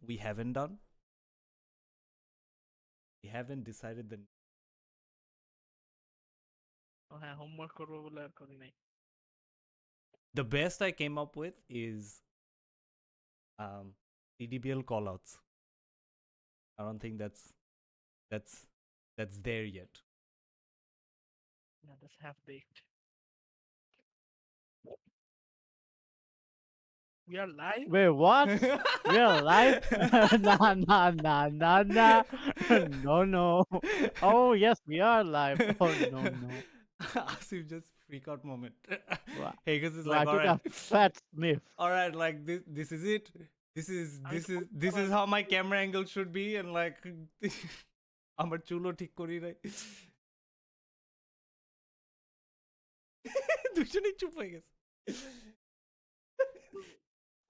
we haven't done. We haven't decided the. হ্যাঁ homework করবো বলে আর করি নাই। The best I came up with is CDBL callouts. I don't think that's that's there yet. Yeah, that's half baked. We are live. Wait, what? We are live? Nah, nah, nah, nah, nah. No, no. Oh, yes, we are live. Oh, no, no. Asif just freak out moment. Wow. Hagus is Well, like, I all took right, a fat sniff. all right, like this is it. This is how my camera angle should be, and like, আমার চুলও ঠিক করি নাই। দুজনেই চুপ হয়ে গেছে।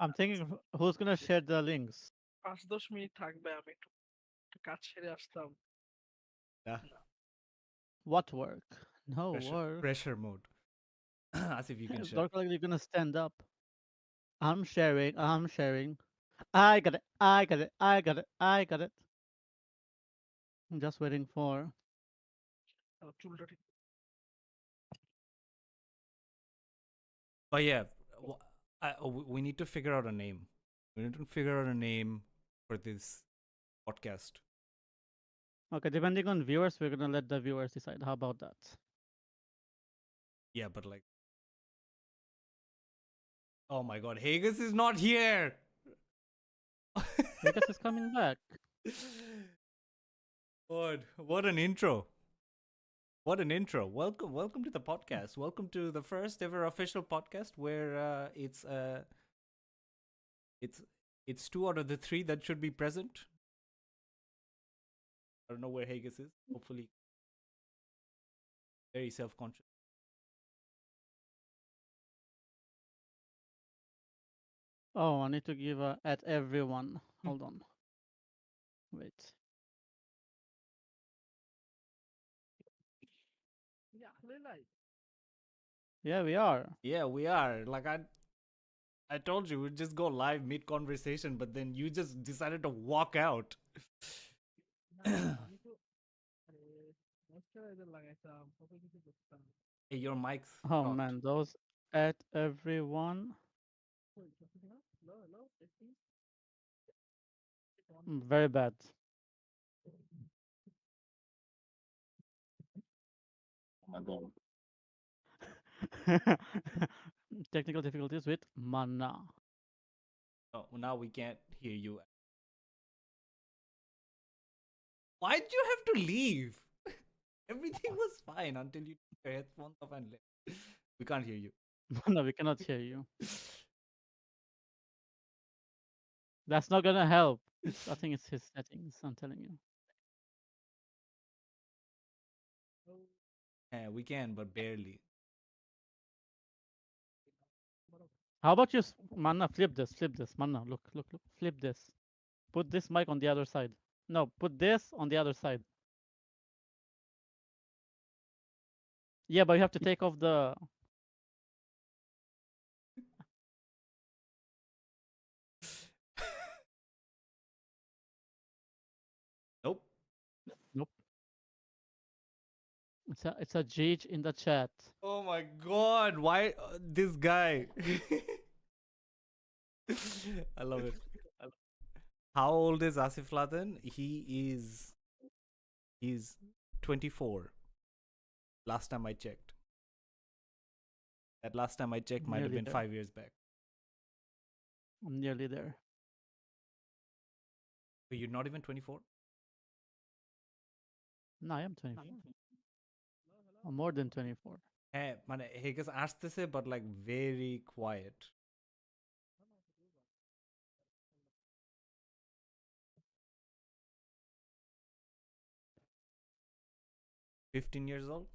I'm thinking who's gonna share the links? 5-10 minute থাকবে, আমি একটু কাজ সেরে আসতাম। Yeah. What work? No work. Pressure mode. Asif, you can share. Dark like you're gonna stand up. I'm sharing. I'm sharing. I got it. I got it. I got it. I got it. I'm just waiting for. চুলটা ঠিক But yeah, we need to figure out a name. We need to figure out a name for this podcast. Okay, depending on viewers, we're gonna let the viewers decide. How about that? Yeah, but like, oh my God, Hagus is not here. Vegas is coming back. God, what an intro. What an intro. Welcome to the podcast. Welcome to the first ever official podcast where it's 2 out of the 3 that should be present. I don't know where Hagus is. Hopefully very self-conscious. Oh, I need to give a at everyone. Hold on. Wait. আসলে live. Yeah, we are. Yeah, we are. Like I told you we'd just go live mid conversation, but then you just decided to walk out. আমি তো moisturiser লাগাইতাম, কত কিছু করতাম। Hey, your mic's Oh hot. man, those at everyone. Hello testing. Very bad. Technical difficulties with mana. Oh, now we can't hear you. Why'd you have to leave? Everything was fine until you took your headphones off and left. We can't hear you. No, we cannot hear you. That's not gonna help. I think it's his settings. I'm telling you. Yeah, we can, but barely. How about you, Mana? Flip this. Flip this. Mana, look, look, look. Flip this. Put this mic on the other side. No, put this on the other side. Yeah, but you have to take off the. Nope. Nope. It's a Gage in the chat. Oh my God! Why this guy? I love it. How old is Asif Laden? He's 24. Last time I checked. That last time I checked might have Nearly been there. 5 years back. I'm nearly there. But you're not even 24? No, I am 24. I'm more than 24. হ্যাঁ মানে হেগাস আসতেছে but like very quiet. $15 years old?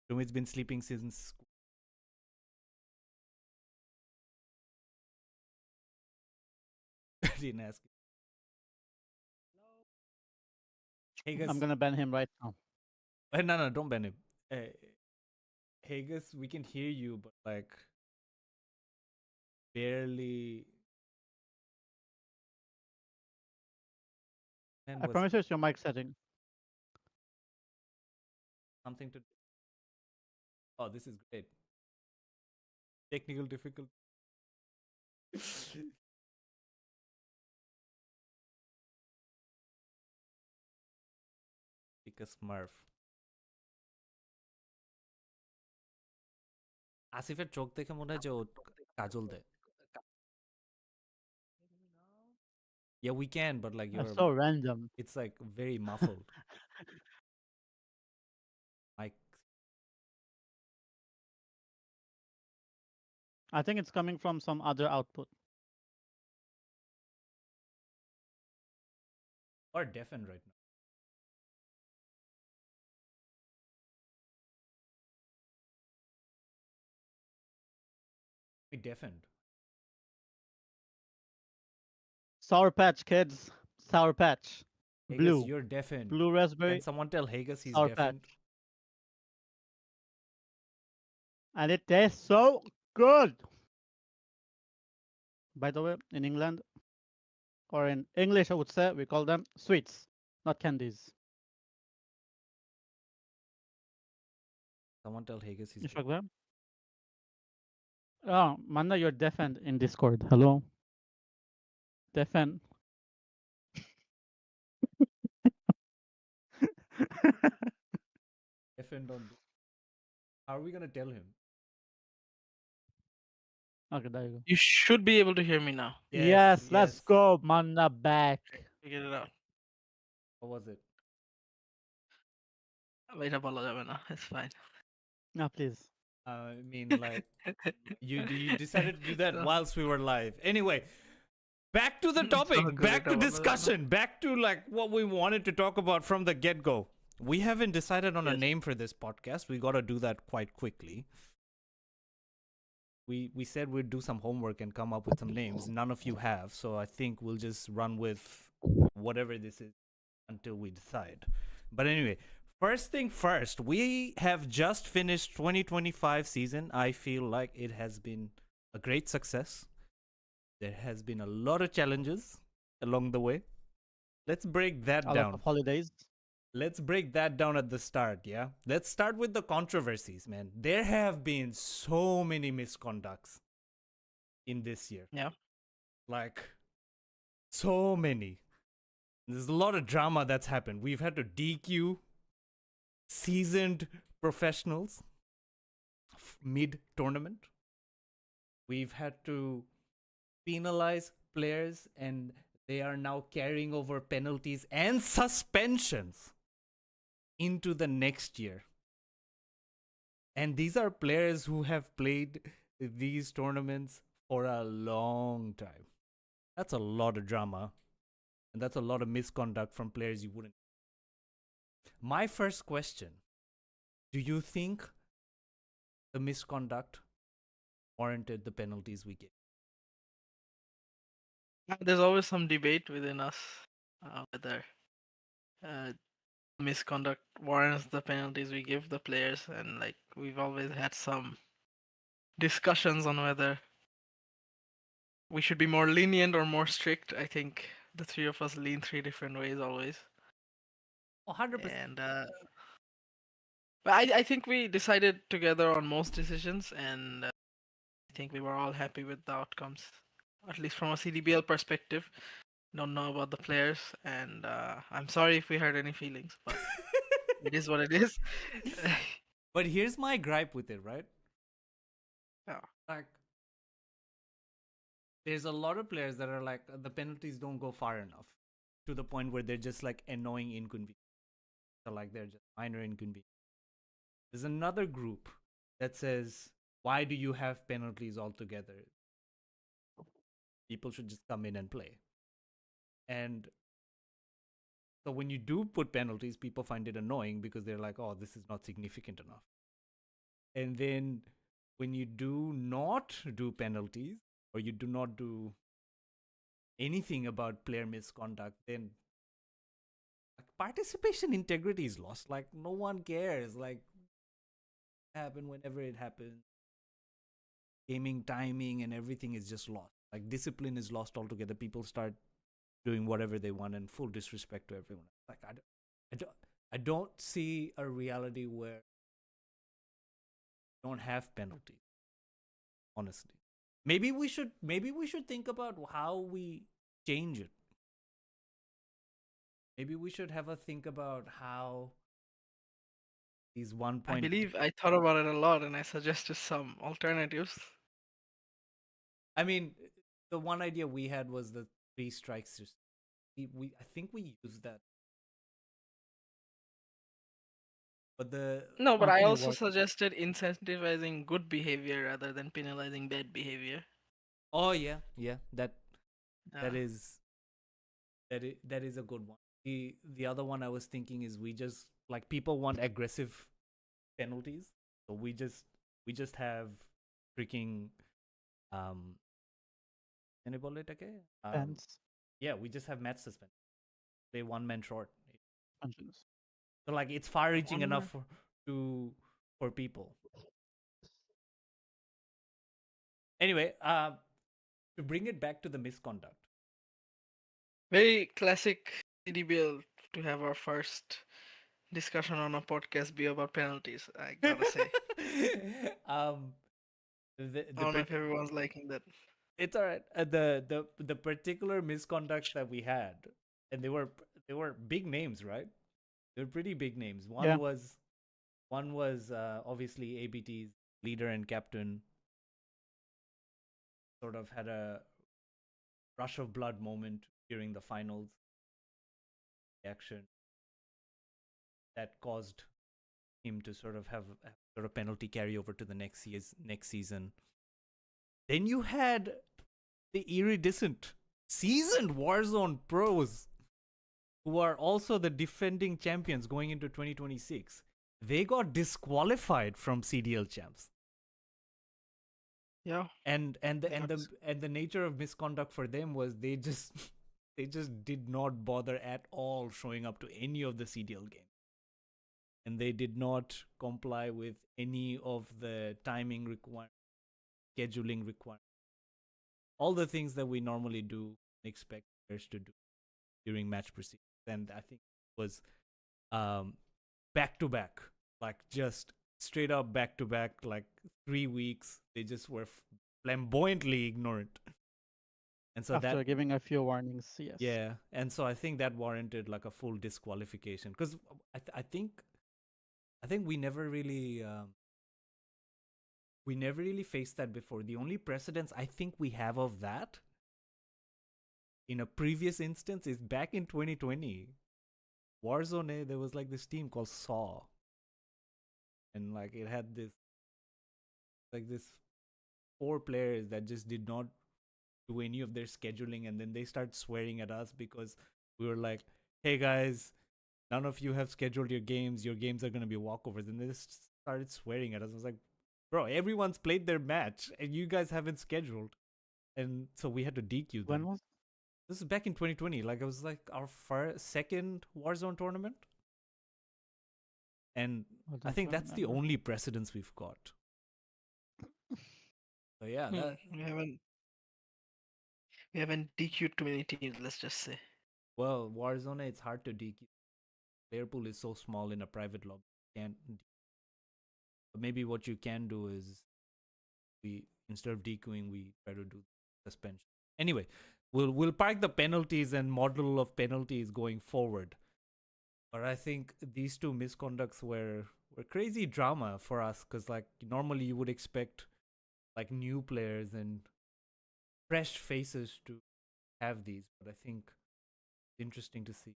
Sumit's been sleeping since school. Didn't ask. Hagus, I'm gonna ban him right now. no, don't ban him. Hagus, we can hear you, but like barely And I was promise you it's your mic setting. something to. Oh, this is great. Technical difficulty. Pick a Smurf. আসিফের চোখ দেখে মনে হয় যে ও কাজল দেয়। Yeah, we can, but like That's you're, so random. it's like very muffled. Like, I think it's coming from some other output. or deafened right now. We deafened. Sour Patch, kids. Sour Patch. Hagus, Blue. you're deafened. Blue Can raspberry. someone tell Hagus he's Sour deafened? Patch. And it tastes so good. By the way, in England, or in English, I would say, we call them sweets, not candies. Someone tell Hagus he's deafened. Ishak Oh, Manna, you're deafened in Discord. Hello? Deafened. Deafened on. How are we gonna tell him? Okay, there you go. You should be able to hear me now. Yes, let's yes. go, Manna back. Figure it out. What was it? Wait, apologize. It's fine. No, please. I mean, like, you decided to do that No. whilst we were live. Anyway, back to the It's all topic, good, back to apologize. discussion, back to like what we wanted to talk about from the get go. We haven't decided on a Yes. name for this podcast. We got to do that quite quickly. We said we'd do some homework and come up with some names. None of you have, so I think we'll just run with whatever this is until we decide. But anyway, first thing first, we have just finished 2025 season. I feel like it has been a great success. There has been a lot of challenges along the way. Let's break that A lot down. of holidays. Let's break that down at the start, yeah? Let's start with the controversies, man. There have been so many misconducts in this year. Yeah. Like, so many. There's a lot of drama that's happened. We've had to DQ seasoned professionals mid tournament. We've had to penalize players, and they are now carrying over penalties and suspensions into the next year. And these are players who have played these tournaments for a long time. That's a lot of drama. And that's a lot of misconduct from players you wouldn't. My first question, do you think the misconduct warranted the penalties we gave? There's always some debate within us whether misconduct warrants the penalties we give the players, and like we've always had some discussions on whether we should be more lenient or more strict. I think the three of us lean three different ways always. 100%. And but I think we decided together on most decisions, and I think we were all happy with the outcomes, at least from a CDBL perspective. Don't know about the players, and I'm sorry if we hurt any feelings, but it is what it is. But here's my gripe with it, right? Yeah. Like, there's a lot of players that are like, the penalties don't go far enough to the point where they're just like annoying inconvenience. So, like, they're just minor inconvenience. There's another group that says, why do you have penalties altogether? People should just come in and play. And so when you do put penalties, people find it annoying because they're like, oh, this is not significant enough. And then when you do not do penalties, or you do not do anything about player misconduct, then participation integrity is lost. Like, no one cares. Like, happen whenever it happens. Gaming timing and everything is just lost. Like, discipline is lost altogether. People start doing whatever they want and full disrespect to everyone. Like I don't see a reality where we don't have penalties. Honestly, maybe we should think about how we change it. Maybe we should have a think about how these 1 I point. believe I thought about it a lot and I suggested some alternatives. I mean, the one idea we had was the 3 strikes system. I think we used that, but the No, but I don't I think it also worked. suggested incentivizing good behavior rather than penalizing bad behavior. oh yeah, that Yeah. is that is a good one. The other one I was thinking is we just like people want aggressive penalties, so we just have freaking can I call it okay? Fence. Yeah, we just have match suspension. Play 1 man short. Suspensions. So like it's far reaching One enough more. for people. Anyway, to bring it back to the misconduct. Very classic CDBL to have our first discussion on a podcast be about penalties, I gotta say. um, the I don't know if everyone's liking that. it's all right. The particular misconducts that we had, and they were big names, right? They're pretty big names. Yeah. One was obviously ABT's leader and captain. Sort of had a rush of blood moment during the finals action that caused him to sort of have sort of penalty carry over to the next season. Then you had the Iridescent seasoned Warzone pros who are also the defending champions going into 2026. They got disqualified from CDL Champs. Yeah. And the nature of misconduct for them was they just did not bother at all showing up to any of the CDL games. And they did not comply with any of the timing requirements, scheduling requirements, all the things that we normally do and expect players to do during match proceedings. And I think it was back to back, like just straight up back to back, like 3 weeks. They just were flamboyantly ignorant. And so After giving a few warnings, yes. yeah, and so I think that warranted like a full disqualification because I think we never really faced that before. The only precedence I think we have of that in a previous instance is back in 2020 Warzone. There was like this team called Saw, and like it had this 4 players that just did not do any of their scheduling, and then they start swearing at us because we were like, hey guys, none of you have scheduled your games are going to be walkovers, and they just started swearing at us. I was like, bro, everyone's played their match and you guys haven't scheduled. And so we had to DQ them. When was This is back in 2020. Like it was like our second Warzone tournament, and I think that's the only precedence we've got. So yeah, we haven't DQ'd too many teams, let's just say. Well, Warzone, it's hard to DQ. Player pool is so small in a private lobby. Can't. But maybe what you can do is we instead of DQing, we try to do suspension. Anyway, we'll park the penalties and model of penalties going forward. But I think these 2 misconducts were crazy drama for us because like normally you would expect like new players and fresh faces to have these, but I think it's interesting to see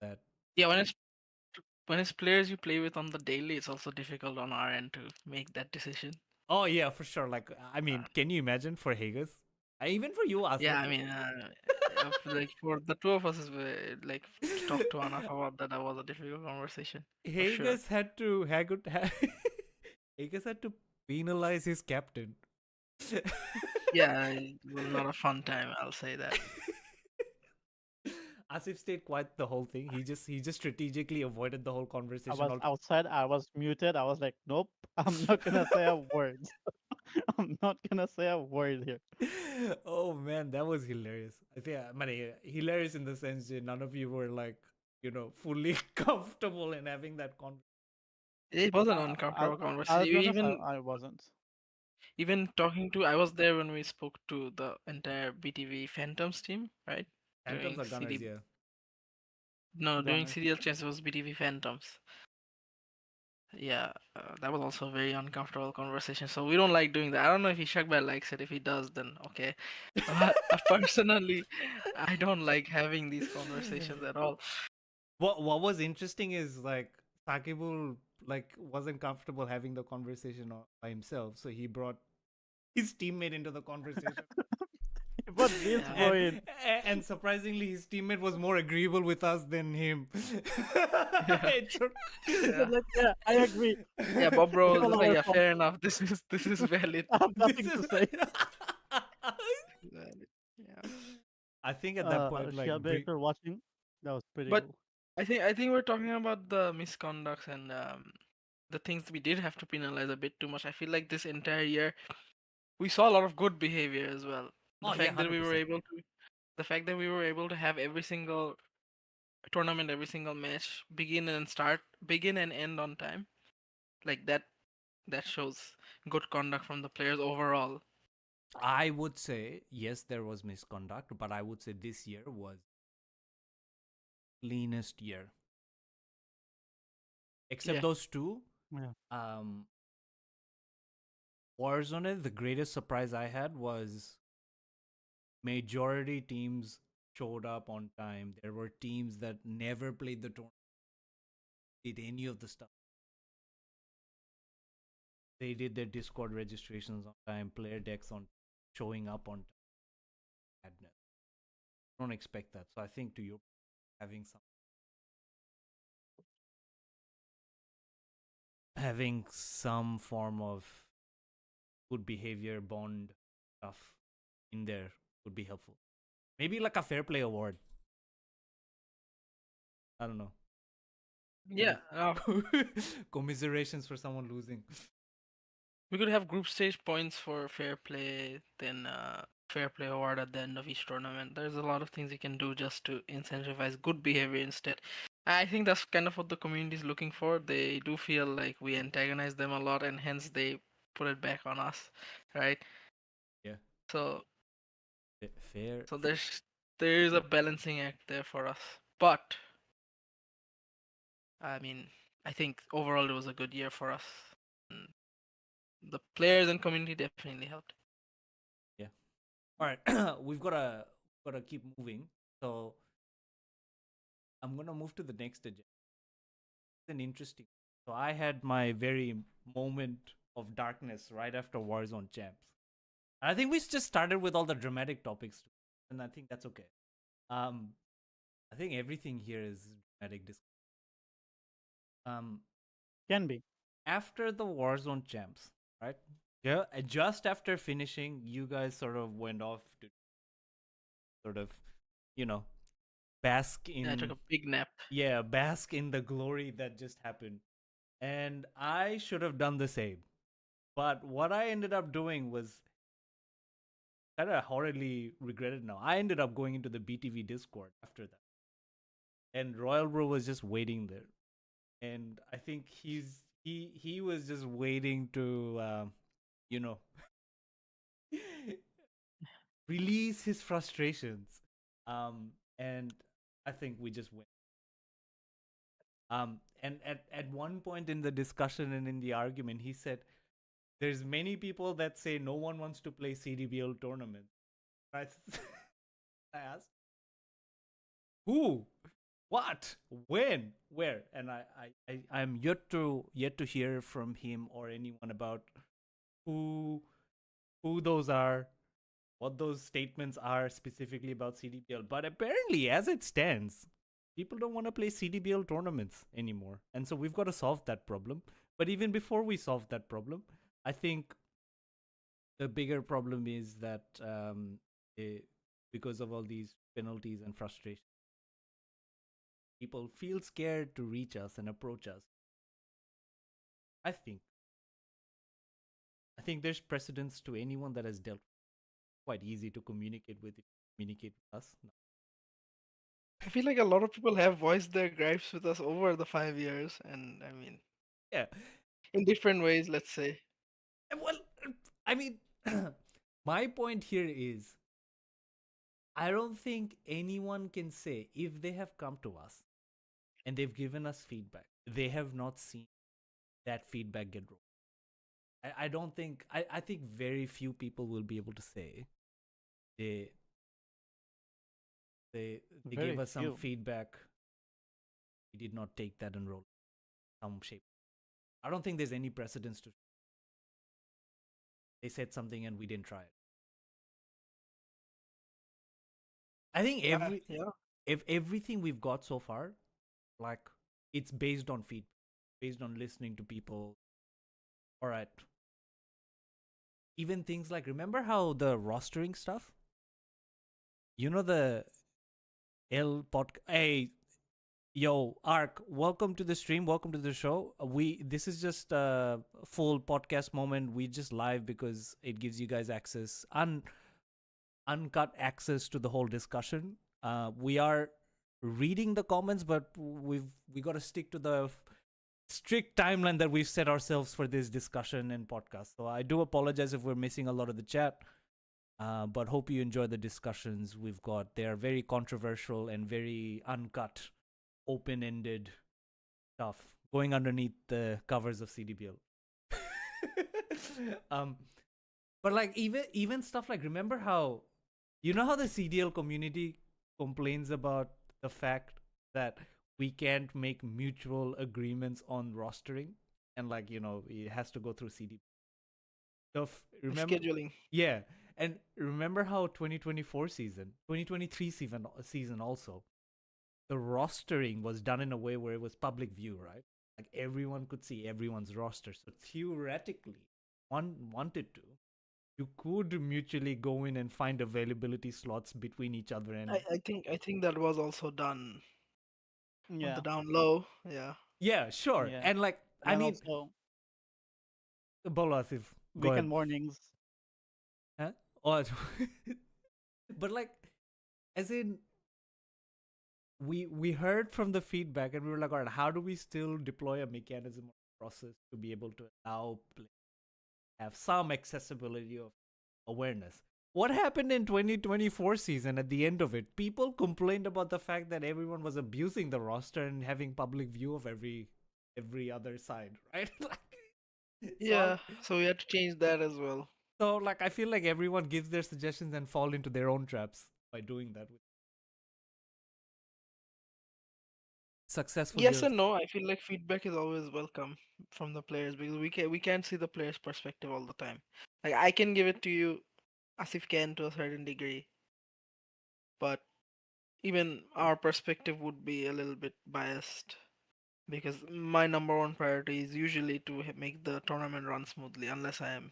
that. Yeah, when it's players you play with on the daily, it's also difficult on our end to make that decision. Oh yeah, for sure. Like I mean, can you imagine for Haggis? Even for you, Asif. Yeah, I mean, like for the 2 of us, like to talk to Anaf about that was a difficult conversation. Haggis had to Haggis had to penalize his captain. Yeah, it was not a fun time, I'll say that. Asif stayed quiet the whole thing. He just strategically avoided the whole conversation. I was outside, I was muted, I was like, nope, I'm not gonna say a word. I'm not gonna say a word here. Oh man, that was hilarious. I think, hilarious in the sense that none of you were like, fully comfortable in having that conversation. It was an I'll uncomfortable I'll conversation. be honest, I wasn't. Even talking to, I was there when we spoke to the entire BTV Phantoms team, right? Phantoms During are gunners, CD, yeah. no, during Gunners. CDL Champs it was BTV Phantoms. Yeah, that was also a very uncomfortable conversation. So we don't like doing that. I don't know if Ishakbai likes it. If he does, then okay. But personally, I don't like having these conversations at all. What was interesting is like Sakibul like wasn't comfortable having the conversation by himself, so he brought his teammate into the conversation. But this Yeah. bro in. And surprisingly, his teammate was more agreeable with us than him. Yeah. He Yeah. said like, yeah, I agree. Yeah, Bob It's Bro was all just like, our yeah, fault. fair enough. This is valid. I have This nothing is. to say. Valid. Yeah. I think at that point, like, Shiabe, if you're watching, that was pretty But cool. I think we're talking about the misconducts and the things we did have to penalize a bit too much. I feel like this entire year we saw a lot of good behavior as well. The oh yeah, fact that we were 100%. able to the fact that we were able to have every single tournament, every single match begin and end on time. Like that shows good conduct from the players overall. I would say yes, there was misconduct, but I would say this year was cleanest year, except Yeah. those two. Yeah. Um, Warzone. The greatest surprise I had was majority teams showed up on time. There were teams that never played the tournament, did any of the stuff. They did their Discord registrations on time, player decks on, showing up on time. Madness. Don't expect that. So I think to you, having some form of good behavior bond stuff in there would be helpful. Maybe like a fair play award. I don't know. Yeah. Commiserations for someone losing. We could have group stage points for fair play, then fair play award at the end of each tournament. There's a lot of things you can do just to incentivize good behavior instead. I think that's kind of what the community is looking for. They do feel like we antagonize them a lot, and hence they put it back on us, right? Yeah. So, Fair. so there is a balancing act there for us. But I mean, I think overall it was a good year for us. And the players and community definitely helped. Yeah. All right. We've gotta keep moving. So I'm gonna move to the next agenda. It's an interesting. So I had my very moment of darkness right after Warzone Champs. I think we just started with all the dramatic topics, too, and I think that's okay. Um, I think everything here is dramatic. Um, Can be. after the Warzone Champs, right? Yeah, just after finishing, you guys sort of went off to sort of, you know, bask I took in, a big nap. yeah, bask in the glory that just happened. And I should have done the same. But what I ended up doing was kind of horribly regretted now. I ended up going into the BTV Discord after that. And Royal Bro was just waiting there. And I think he was just waiting to you know release his frustrations. And I think we just went. And at one point in the discussion and in the argument, he said, "There's many people that say no one wants to play CDBL tournament." I, I asked, "Who? What? When? Where?" And I'm yet to hear from him or anyone about who who those are, what those statements are specifically about CDBL. But apparently, as it stands, people don't want to play CDBL tournaments anymore. And so we've got to solve that problem. But even before we solve that problem, I think the bigger problem is that because of all these penalties and frustration, people feel scared to reach us and approach us. I think think there's precedence to anyone that has dealt. Quite easy to communicate with. Communicate with us. No. I feel like a lot of people have voiced their gripes with us over the 5 years, and I mean, Yeah. in different ways, let's say. Well, I mean, my point here is, I don't think anyone can say if they have come to us and they've given us feedback, they have not seen that feedback get rolled. I don't think I think very few people will be able to say they they Very gave us some few. feedback. We did not take that and roll some shape. I don't think there's any precedence to. They said something and we didn't try it. I think Yeah. if everything we've got so far, like it's based on feedback, based on listening to people. All right. Even things like, remember how the rostering stuff? You know the L podcast. Hey, yo, Ark, welcome to the stream. Welcome to the show. This is just a full podcast moment. We just live because it gives you guys access, uncut access to the whole discussion. We are reading the comments, but we got to stick to the strict timeline that we've set ourselves for this discussion and podcast. So I do apologize if we're missing a lot of the chat, but hope you enjoy the discussions we've got. They are very controversial and very uncut, open-ended stuff going underneath the covers of CDBL. But like even stuff like, remember how, you know how the CDL community complains about the fact that we can't make mutual agreements on rostering, and like, you know, it has to go through CD. So remember, Scheduling. yeah, and remember how 2024 season, 2023 season also, the rostering was done in a way where it was public view, right? Like everyone could see everyone's roster. So theoretically, one wanted to, you could mutually go in and find availability slots between each other and I think that was also done on Yeah. the down low. Yeah. yeah, sure. Yeah. And like, I And mean, also Bola, if go weekend ahead. mornings. Huh? Or, but like, as in, we heard from the feedback and we were like, all right, how do we still deploy a mechanism or process to be able to allow have some accessibility of awareness? What happened in 2024 season at the end of it? People complained about the fact that everyone was abusing the roster and having public view of every other side, right? Yeah. So we had to change that as well. So like, I feel like everyone gives their suggestions and fall into their own traps by doing that. Successful Yes deals. and no. I feel like feedback is always welcome from the players because we can't see the players' perspective all the time. Like I can give it to you, Asif can to a certain degree, but even our perspective would be a little bit biased because my number one priority is usually to make the tournament run smoothly, unless I am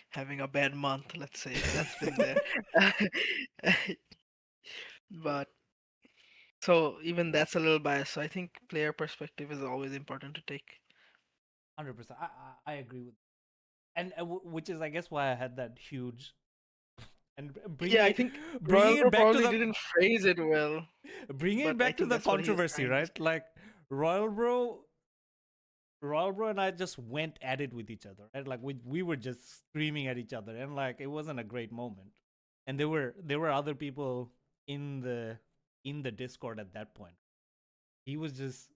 having a bad month. Let's say that's been there. But so even that's a little biased. So I think player perspective is always important to take. 100%. I agree with, and which is, I guess, why I had that huge and Yeah, I think bringing Royal it Bro back to probably the didn't phrase it well, bringing it but I back to think the that's what he was controversy, trying to right? say. Like Royal Bro and I just went at it with each other, right? Like we were just screaming at each other, and like it wasn't a great moment. And there were other people in the Discord at that point. He was just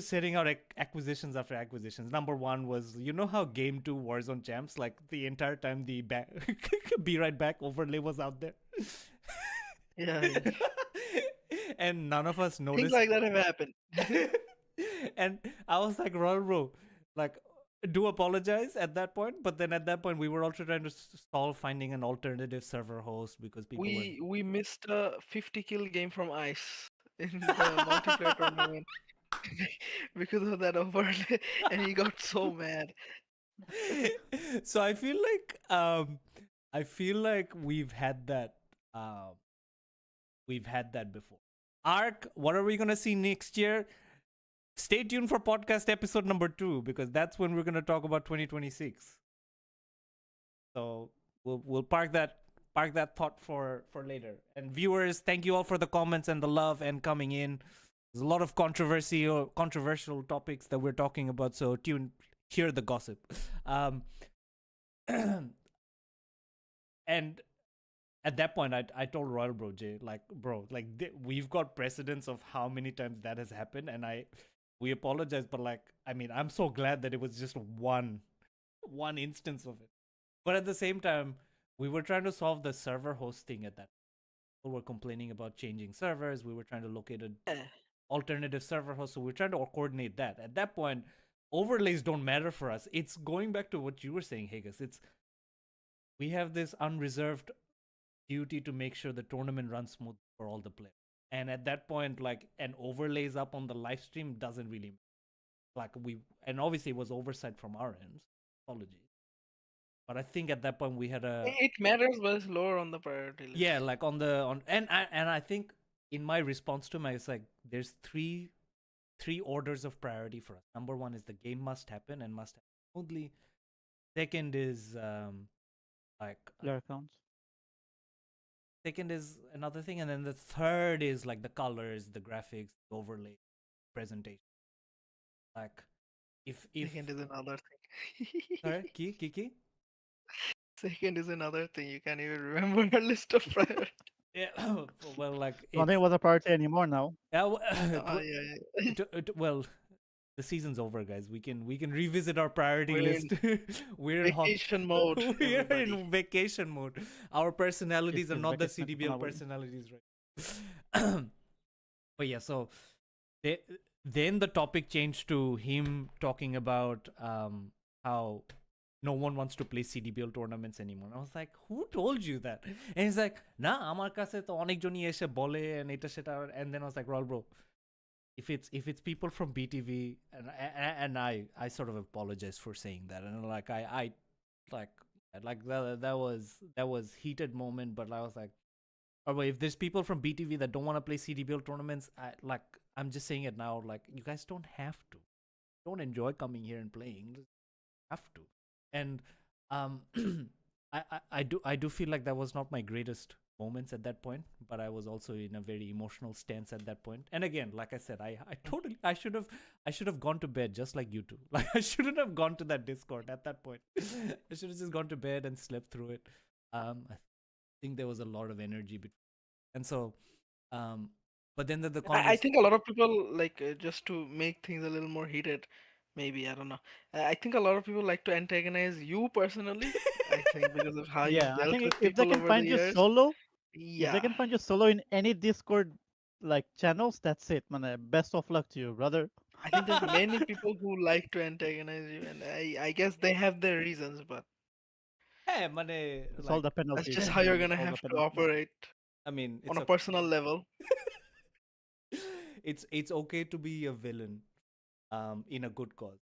setting out acquisitions after acquisitions. Number one was, you know how Game 2 Warzone Champs, like the entire time the Be Right Back overlay was out there. Yeah, yeah. And none of us Things noticed. like that have happened. And I was like, Royal Bro, like, do apologize at that point. But then at that point, we were also trying to stall finding an alternative server host because people We missed a 50 kill game from Ice in the multiplayer tournament because of that overlay, and he got so mad. So I feel like we've had that before. Ark, what are we gonna see next year? Stay tuned for podcast episode number 2 because that's when we're gonna talk about 2026. So we'll park that thought for later. And viewers, thank you all for the comments and the love and coming in. There's a lot of controversial topics that we're talking about, so hear the gossip. And at that point, I told Royal Bro Jay, like, bro, like we've got precedence of how many times that has happened, and we apologize, but like, I mean, I'm so glad that it was just one instance of it. But at the same time, we were trying to solve the server hosting at that. People were complaining about changing servers. We were trying to locate an alternative server host, so we're trying to coordinate that. At that point, overlays don't matter for us. It's going back to what you were saying, Haggis. We have this unreserved duty to make sure the tournament runs smooth for all the players. And at that point, like, an overlays up on the live stream doesn't really matter. Like, and obviously it was oversight from our end. Apologies. But I think at that point we had It matters, but it's lower on the priority list. Yeah, like and I think in my response to him, I was like, there's three orders of priority for us. Number one is the game must happen and must happen smoothly. Second is Player counts. Second is another thing, and then the third is like the colors, the graphics, the overlay, presentation. Like, if Second is another thing. Sorry, Kiki. Second is another thing. You can't even remember a list of prior. Yeah, well, like, I don't think it was a priority anymore now. yeah, Yeah. well, the season's over, guys. We can revisit our priority We're list. We're in Vacation mode. We're everybody. in vacation mode. Our personalities are It's not the vacation CDBL mode. personalities, right? But yeah, so then the topic changed to him talking about how no one wants to play CDBL tournaments anymore. And I was like, who told you that? And he's like, nah, আমার কাছে তো অনেকজনই এসে বলে and এটা সেটা. And then I was like, Roll bro, if it's people from BTV, and I sort of apologize for saying that, and like I that was heated moment, but I was like, oh, but if there's people from BTV that don't want to play CDBL tournaments, I'm just saying it now, like, you guys don't have to. Don't enjoy coming here and playing. Just have to. And I do feel like that was not my greatest moments at that point, but I was also in a very emotional stance at that point. And again, like I said, I should have gone to bed just like you two. Like, I shouldn't have gone to that Discord at that point. I should have just gone to bed and slept through it. I think there was a lot of energy and so but then I think a lot of people like just to make things a little more heated. Maybe I don't know. I think a lot of people like to antagonize you personally. I think because of how you've Yeah, I dealt think with if they people can over find the you years. solo, if Yeah. they can find you solo in any Discord like channels, that's it, man. Best of luck to you, brother. I think there's many people who like to antagonize you, and I guess they have their reasons, but hey, money, It's all like, the penalties. that's just how you're It's gonna all the have to penalties. operate I mean, on a personal level. it's okay to be a villain in a good cause.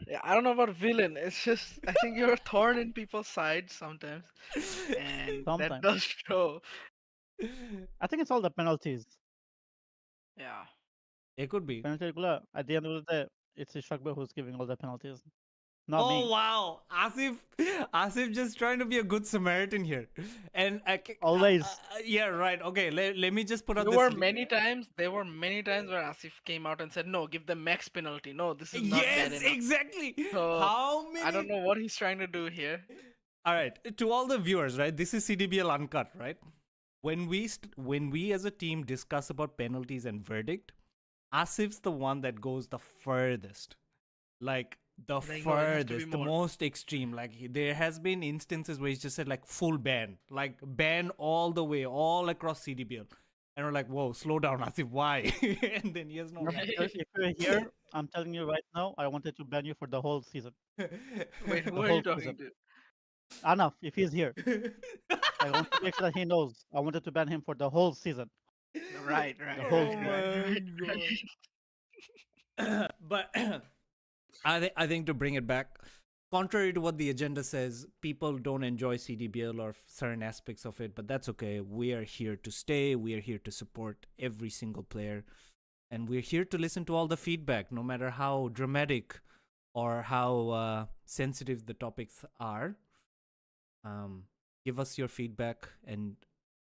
Yeah, I don't know about villain. It's just I think you're a thorn in people's sides sometimes, and that Sometimes. does show. I think it's all the penalties. Yeah. It could be. Penalty গুলা, at the end of the day, it's Ishakbe who's giving all the penalties. Not Oh me. wow, Asif just trying to be a good Samaritan here, and Always. yeah, right. Okay, let me just put out There this. were many times. There were many times where Asif came out and said, "No, give them max penalty. No, this is not bad Yes, enough." exactly. So, How many? I don't know what he's trying to do here. All right, to all the viewers, right? This is CDBL Uncut, right? When we as a team discuss about penalties and verdict, Asif's the one that goes the furthest, like the Like, no, it has to be furthest, the more. most extreme. Like, there has been instances where he's just said like full ban, like ban all the way, all across CDBL, and we're like, whoa, slow down, Asif, why? And then he has no. If you're here, I'm telling you right now, I wanted to ban you for the whole season. Wait, who The are whole you talking season. to? Anaf, if he's here, I want to make sure that he knows. I wanted to ban him for the whole season. Right, The whole Oh season. my god. But I think to bring it back, contrary to what the agenda says, people don't enjoy CDBL or certain aspects of it, but that's okay. We are here to stay. We are here to support every single player. And we're here to listen to all the feedback, no matter how dramatic or how sensitive the topics are. Give us your feedback, and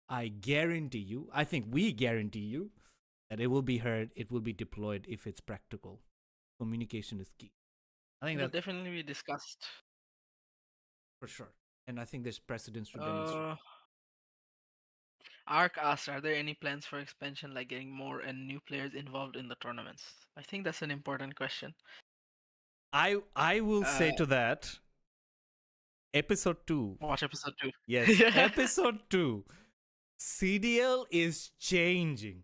I think we guarantee you that it will be heard, it will be deployed if it's practical. Communication is key. I think It will that definitely be discussed. for sure. And I think there's precedence to demonstrate. Ark asked, are there any plans for expansion, like getting more and new players involved in the tournaments? I think that's an important question. I will say to that, episode 2. Watch episode 2. Yes, episode 2. CDL is changing.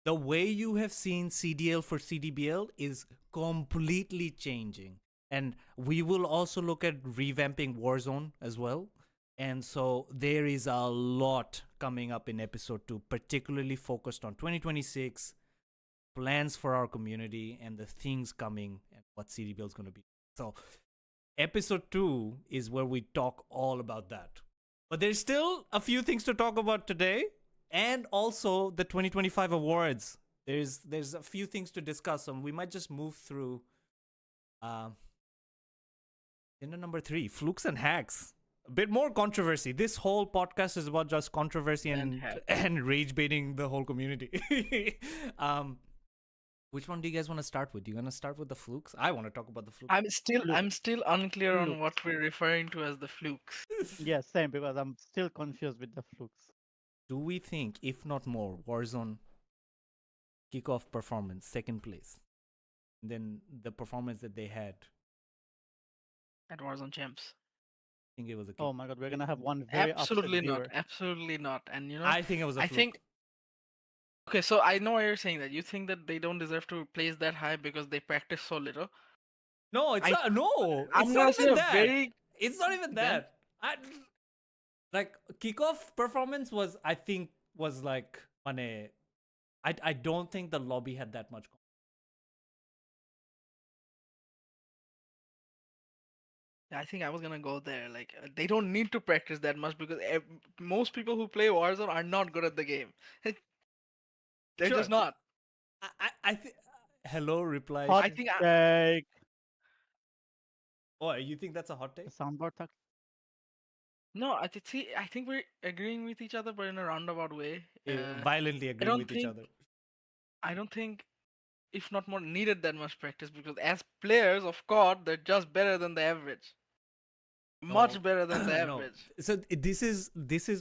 The way you have seen CDL for CDBL is completely changing. And we will also look at revamping Warzone as well. And so there is a lot coming up in episode 2, particularly focused on 2026, plans for our community, and the things coming and what CDBL is going to be. So episode 2 is where we talk all about that. But there's still a few things to talk about today, and also the 2025 awards. There's a few things to discuss, and we might just move through. Number 3, flukes and hacks. A bit more controversy. This whole podcast is about just controversy and rage baiting the whole community. Which one do you guys want to start with? Do you want to start with the flukes? I want to talk about the flukes. I'm still unclear on what Flukes. we're referring to as the flukes. Yeah, same, because I'm still confused with the flukes. Do we think, if not more, Warzone kickoff performance, 2nd place, then the performance that they had, At Warzone Champs. I think it was a kick. Oh my god, we're gonna have one very Absolutely upset not. viewer. Absolutely not. And you know, I think it was a I fluke. think. Okay, so I know why you're saying that. You think that they don't deserve to place that high because they practice so little. No, it's I- not. No, I'm it's gonna not say even a that. very It's not even Then- that. Like kickoff performance was, I think, was like I don't think the lobby had that much. I think I was gonna go there. Like they don't need to practice that much because most people who play Warzone are not good at the game. They're Sure. just not. I think. Hello, reply. Hot I think take. Oh, you think that's a hot take? The soundboard tuck. No, I think we're agreeing with each other, but in a roundabout way. Violently agree don't with each think- other. I don't think, if not more, needed that much practice because as players of COD, they're just better than the average. Much No. better than the No. average. So this is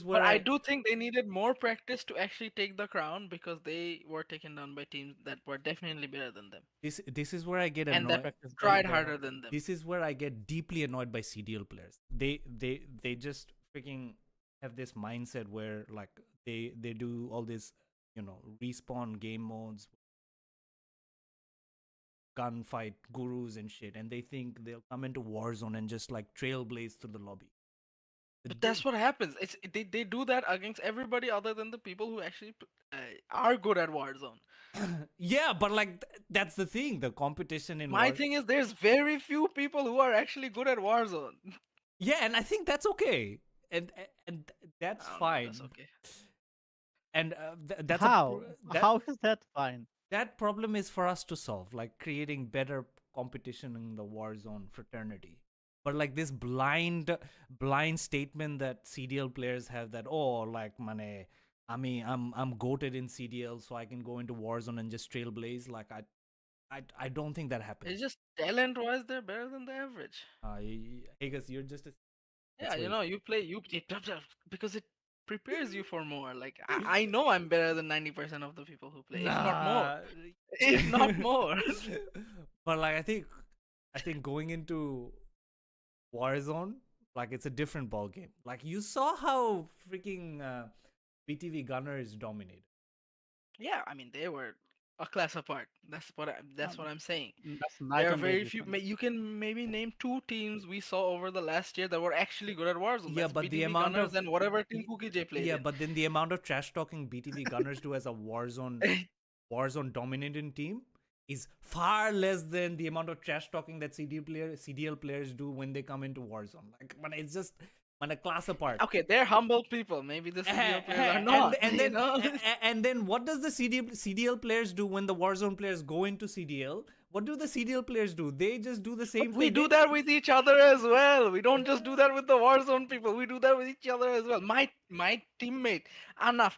where But I do think they needed more practice to actually take the crown because they were taken down by teams that were definitely better than them this is where I get and annoyed. that Practice tried very harder hard. than them. This is where I get deeply annoyed by CDL players. They just freaking have this mindset where like they do all this, respawn game modes, gunfight gurus and shit, and they think they'll come into Warzone and just like trailblaze through the lobby. But that's what happens. They do that against everybody other than the people who actually are good at Warzone. Yeah, but like that's the thing. The competition in My War- thing is, there's very few people who are actually good at Warzone. Yeah, and I think that's okay, and that's I don't know, fine. That's okay. And that's How? that, How is that fine? that problem is for us to solve, like creating better competition in the Warzone fraternity. But like this blind statement that CDL players have that, oh, like mane, I'm goated in CDL, so I can go into Warzone and just trailblaze. Like I don't think that happens. It's just talent-wise, they're better than the average. I guess you're just a Yeah, That's you why- know, you play because it prepares you for more. Like I know I'm better than 90% of the people who play, if not more. Nah. If not more. But like I think going into Warzone, like it's a different ball game. Like you saw how freaking BTV Gunners dominated. Yeah, I mean they were a class apart. That's what I'm saying. That's night There are and very day few. difference. You can maybe name 2 teams we saw over the last year that were actually good at Warzone. Yeah, That's but the BTV amount Gunners of- and whatever team Cookie J played. Yeah, in. but then the amount of trash talking BTV Gunners do as a Warzone dominating team is far less than the amount of trash talking that CDL players do when they come into Warzone. Like, but it's just a class apart. Okay, they're humble people. Maybe the CDL players are not. And you then know? and then what does the CDL players do when the Warzone players go into CDL? What do the CDL players do? They just do the same We thing. do that with each other as well. We don't just do that with the Warzone people. We do that with each other as well. My teammate, Anaf,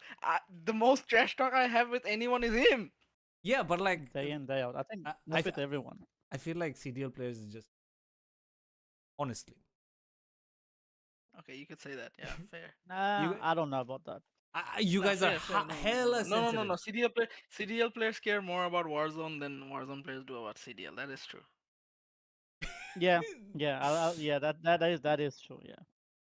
the most trash talk I have with anyone is him. Yeah, but like, Day in, day out. I think I, that's I, with everyone. I feel like CDL players is just honestly. Okay, you could say that. Yeah, fair. Nah, You I don't know about that. you Nah, guys are fair. hella sensitive. No. CDL players care more about Warzone than Warzone players do about CDL. That is true. Yeah, yeah, yeah. That is true. Yeah,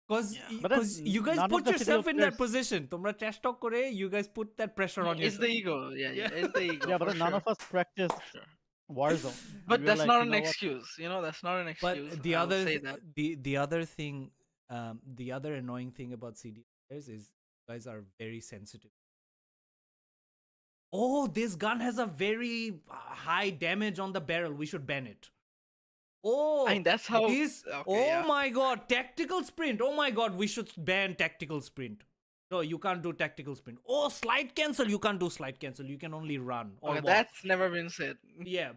Cause, Yeah. but cause then you guys none of put the CDL yourself in that players. position. Tumra trash talk kore, you guys put that pressure on It's yourself. the ego. Yeah, Yeah. it's the ego. Yeah, but For then none sure. of us practice For sure. Warzone, and But we were that's like, not you an know what? excuse. That's not an excuse. But the I'll other say that. the other thing, the other annoying thing about CDL players is you guys are very sensitive. Oh, this gun has a very high damage on the barrel. We should ban it. Oh, I mean, that's how. this. Okay, Oh yeah. my god, tactical sprint. Oh my god, we should ban tactical sprint. No, you can't do tactical sprint. Oh, slide cancel. You can't do slide cancel. You can only run or Okay, walk. that's never been said. Yeah,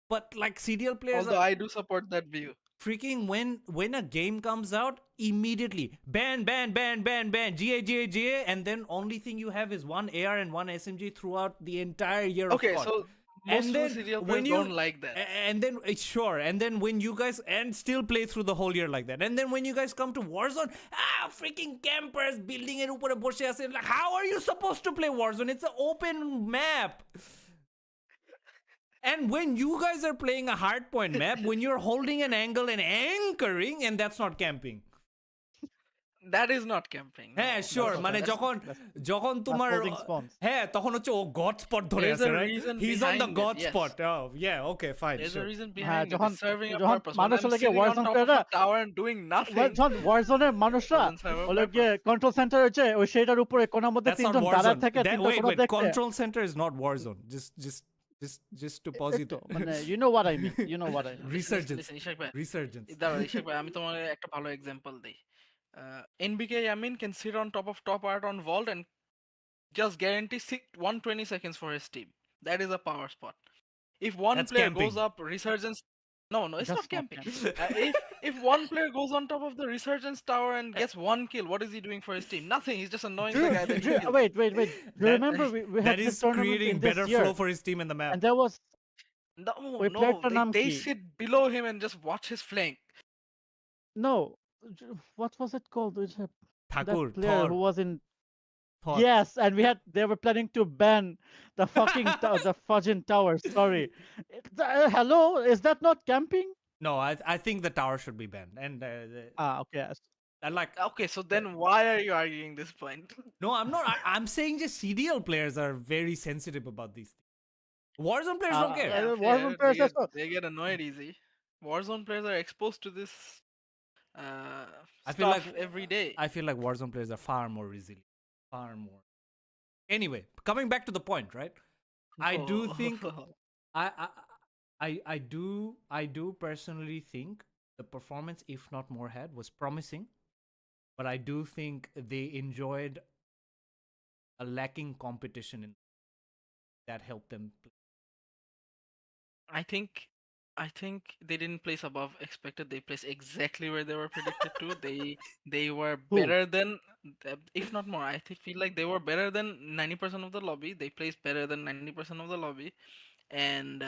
but like CDL players Although are I do support that view. freaking when a game comes out, immediately ban, GA, and then only thing you have is one AR and one SMG throughout the entire year Okay, of COD. so most And of then the CDL when players you don't like that. and then sure, and then when you guys and still play through the whole year like that, and then when you guys come to Warzone, freaking campers building it upore boshe ache, like how are you supposed to play Warzone? It's an open map. And when you guys are playing a hardpoint map, when you're holding an angle and anchoring, and that's not camping. That is not camping. No, হ্যাঁ that's sure not- মানে that's- যখন যখন তোমার holding spawns. হ্যাঁ তখন হচ্ছে ও god spot ধরে There's আছে a right reason he is on the behind it, god yes. Spot yeah okay fine There's a sure reason হ্যাঁ behind it. যখন It's serving a যখন purpose. When মানুষ I'm হলে গিয়ে sitting on warzone top of প্লেয়াররা a tower and doing nothing, যখন ওয়ারজোনের মানুষরা doesn't serve a হলো purpose. গিয়ে কন্ট্রোল সেন্টার হচ্ছে ওই সেটার উপরে কোনার মধ্যে that's not তিনজন দাঁড়ায় Warzone থাকে তিনটা wait কোনা দেখতে control center is not Warzone just to pause এই it তো মানে you know what I mean resurgence Listen, Ishak bhai. resurgence দাঁড়াও, ইশাক ভাই, আমি তোমার একটা ভালো এক্সাম্পল দিই। NBK Yamin can sit on top of top art on vault and just guarantee 120 seconds for his team. That is a power spot. If one That's player camping. goes up resurgence, no, it's That's not not camping. If one player goes on top of the resurgence tower and gets one kill, what is he doing for his team? Nothing. He's just annoying the guy that he kills. wait do you That- remember we had that this is tournament creating in this better year flow for his team in the map and there was No, ওই প্লেয়ারটার নাম they কি sit below him and just watch his flank. no what was it called that Thakur player Thor who was in Thor Yes, and they were planning to ban the fucking the fudging tower. Sorry. Hello, is that not camping? no I think the tower should be banned and Okay. I like Okay, so then why are you arguing this point? no I'm not I'm saying just CDL players are very sensitive about these things. Warzone players don't care Yeah. Yeah, Warzone fair. players as well. They get annoyed easy. Warzone players are exposed to this I feel stuff like every day. I feel like Warzone players are far more resilient, far more. Anyway, coming back to the point, right? I do think I do personally think the performance, if not more had, was promising, but I do think they enjoyed a lacking competition in that helped them play. I think they didn't place above expected. They placed exactly where they were predicted to. They were Who? better than, if not more. Feel like they were better than 90% of the lobby. They placed better than 90% of the lobby, and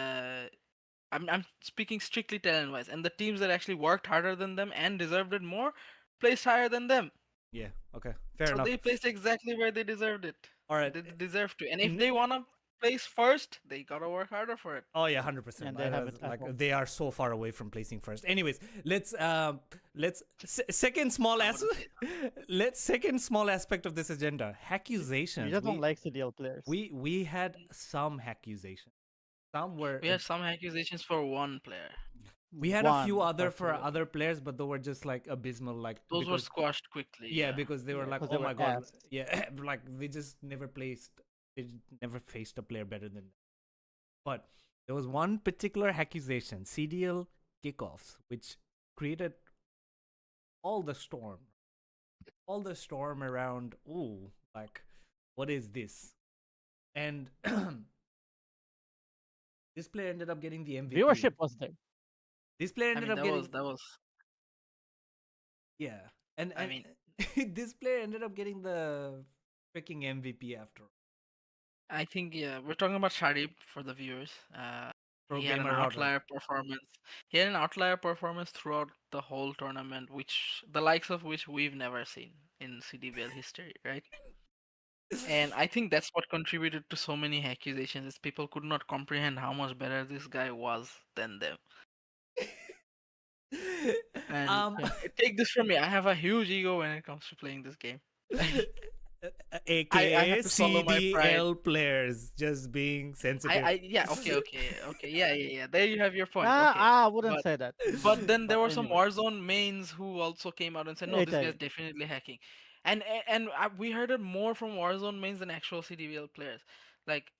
I'm speaking strictly talent wise. And the teams that actually worked harder than them and deserved it more placed higher than them. Yeah, okay, fair So enough. they placed exactly where they deserved it. All right. They deserve to. And if N- they wanna place first, they gotta work harder for it. Oh yeah, 100%. And they have it at like home. they are so far away from placing first. Anyways, let's second small I as wouldn't say let's second small aspect of this agenda. You Accusations. just don't like CDL players. We had some accusations. Some were We had some accusations for one player. we had a few One other for particular. other players, but they were just like abysmal. Like Those were because, squashed quickly. yeah, because they were Yeah, like, 'cause oh they my were god, ass. yeah, like they just never placed. They never faced a player better than them. But there was one particular accusation, CDL kickoffs, which created all the storm around. Ooh, like what is this? And This player ended up getting the MVP. Viewership was there. This player I ended mean, up getting that was. yeah, and I mean, this player ended up getting the freaking MVP after. I think yeah, we're talking about Sharif for the viewers. Pro He had an gamer hotline. outlier performance. He had an outlier performance throughout the whole tournament, which the likes of which we've never seen in CDBL history, right? And I think that's what contributed to so many accusations. Is people could not comprehend how much better this guy was than them. And um, take this from me, I have a huge ego when it comes to playing this game. I aka have to swallow my pride. CDL players just being sensitive. Yeah, okay. Yeah. There you have your point. Ah, Okay. I wouldn't But say that. but then there But were some anyway, Warzone mains who also came out and said, no, this guy's okay. definitely hacking. We heard it more from Warzone mains than actual CDVL players. Like,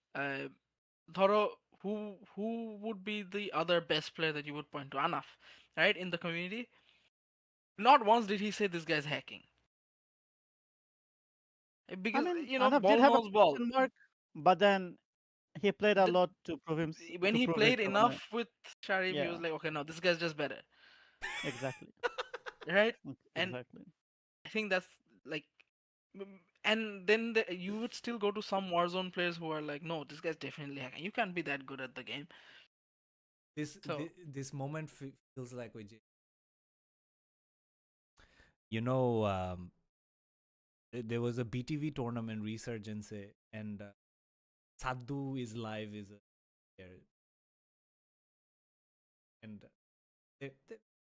Thoro, who would be the other best player that you would point to? Anaf, right? In the community. Not once did he say this guy's hacking. I Because, mean, you know, Anaf did ball have a knows ball. question mark, but then he played a The, lot to prove him when to he prove played himself. enough with Sharif, he Yeah, was like, okay, no, this guy's just better. exactly. Right? And Exactly. I think that's like, and then you would still go to some Warzone players who are like, no, this guy's definitely hacking. You can't be that good at the game. this So this moment feels like you know there was a BTV tournament resurgence and Sadhu is live is there and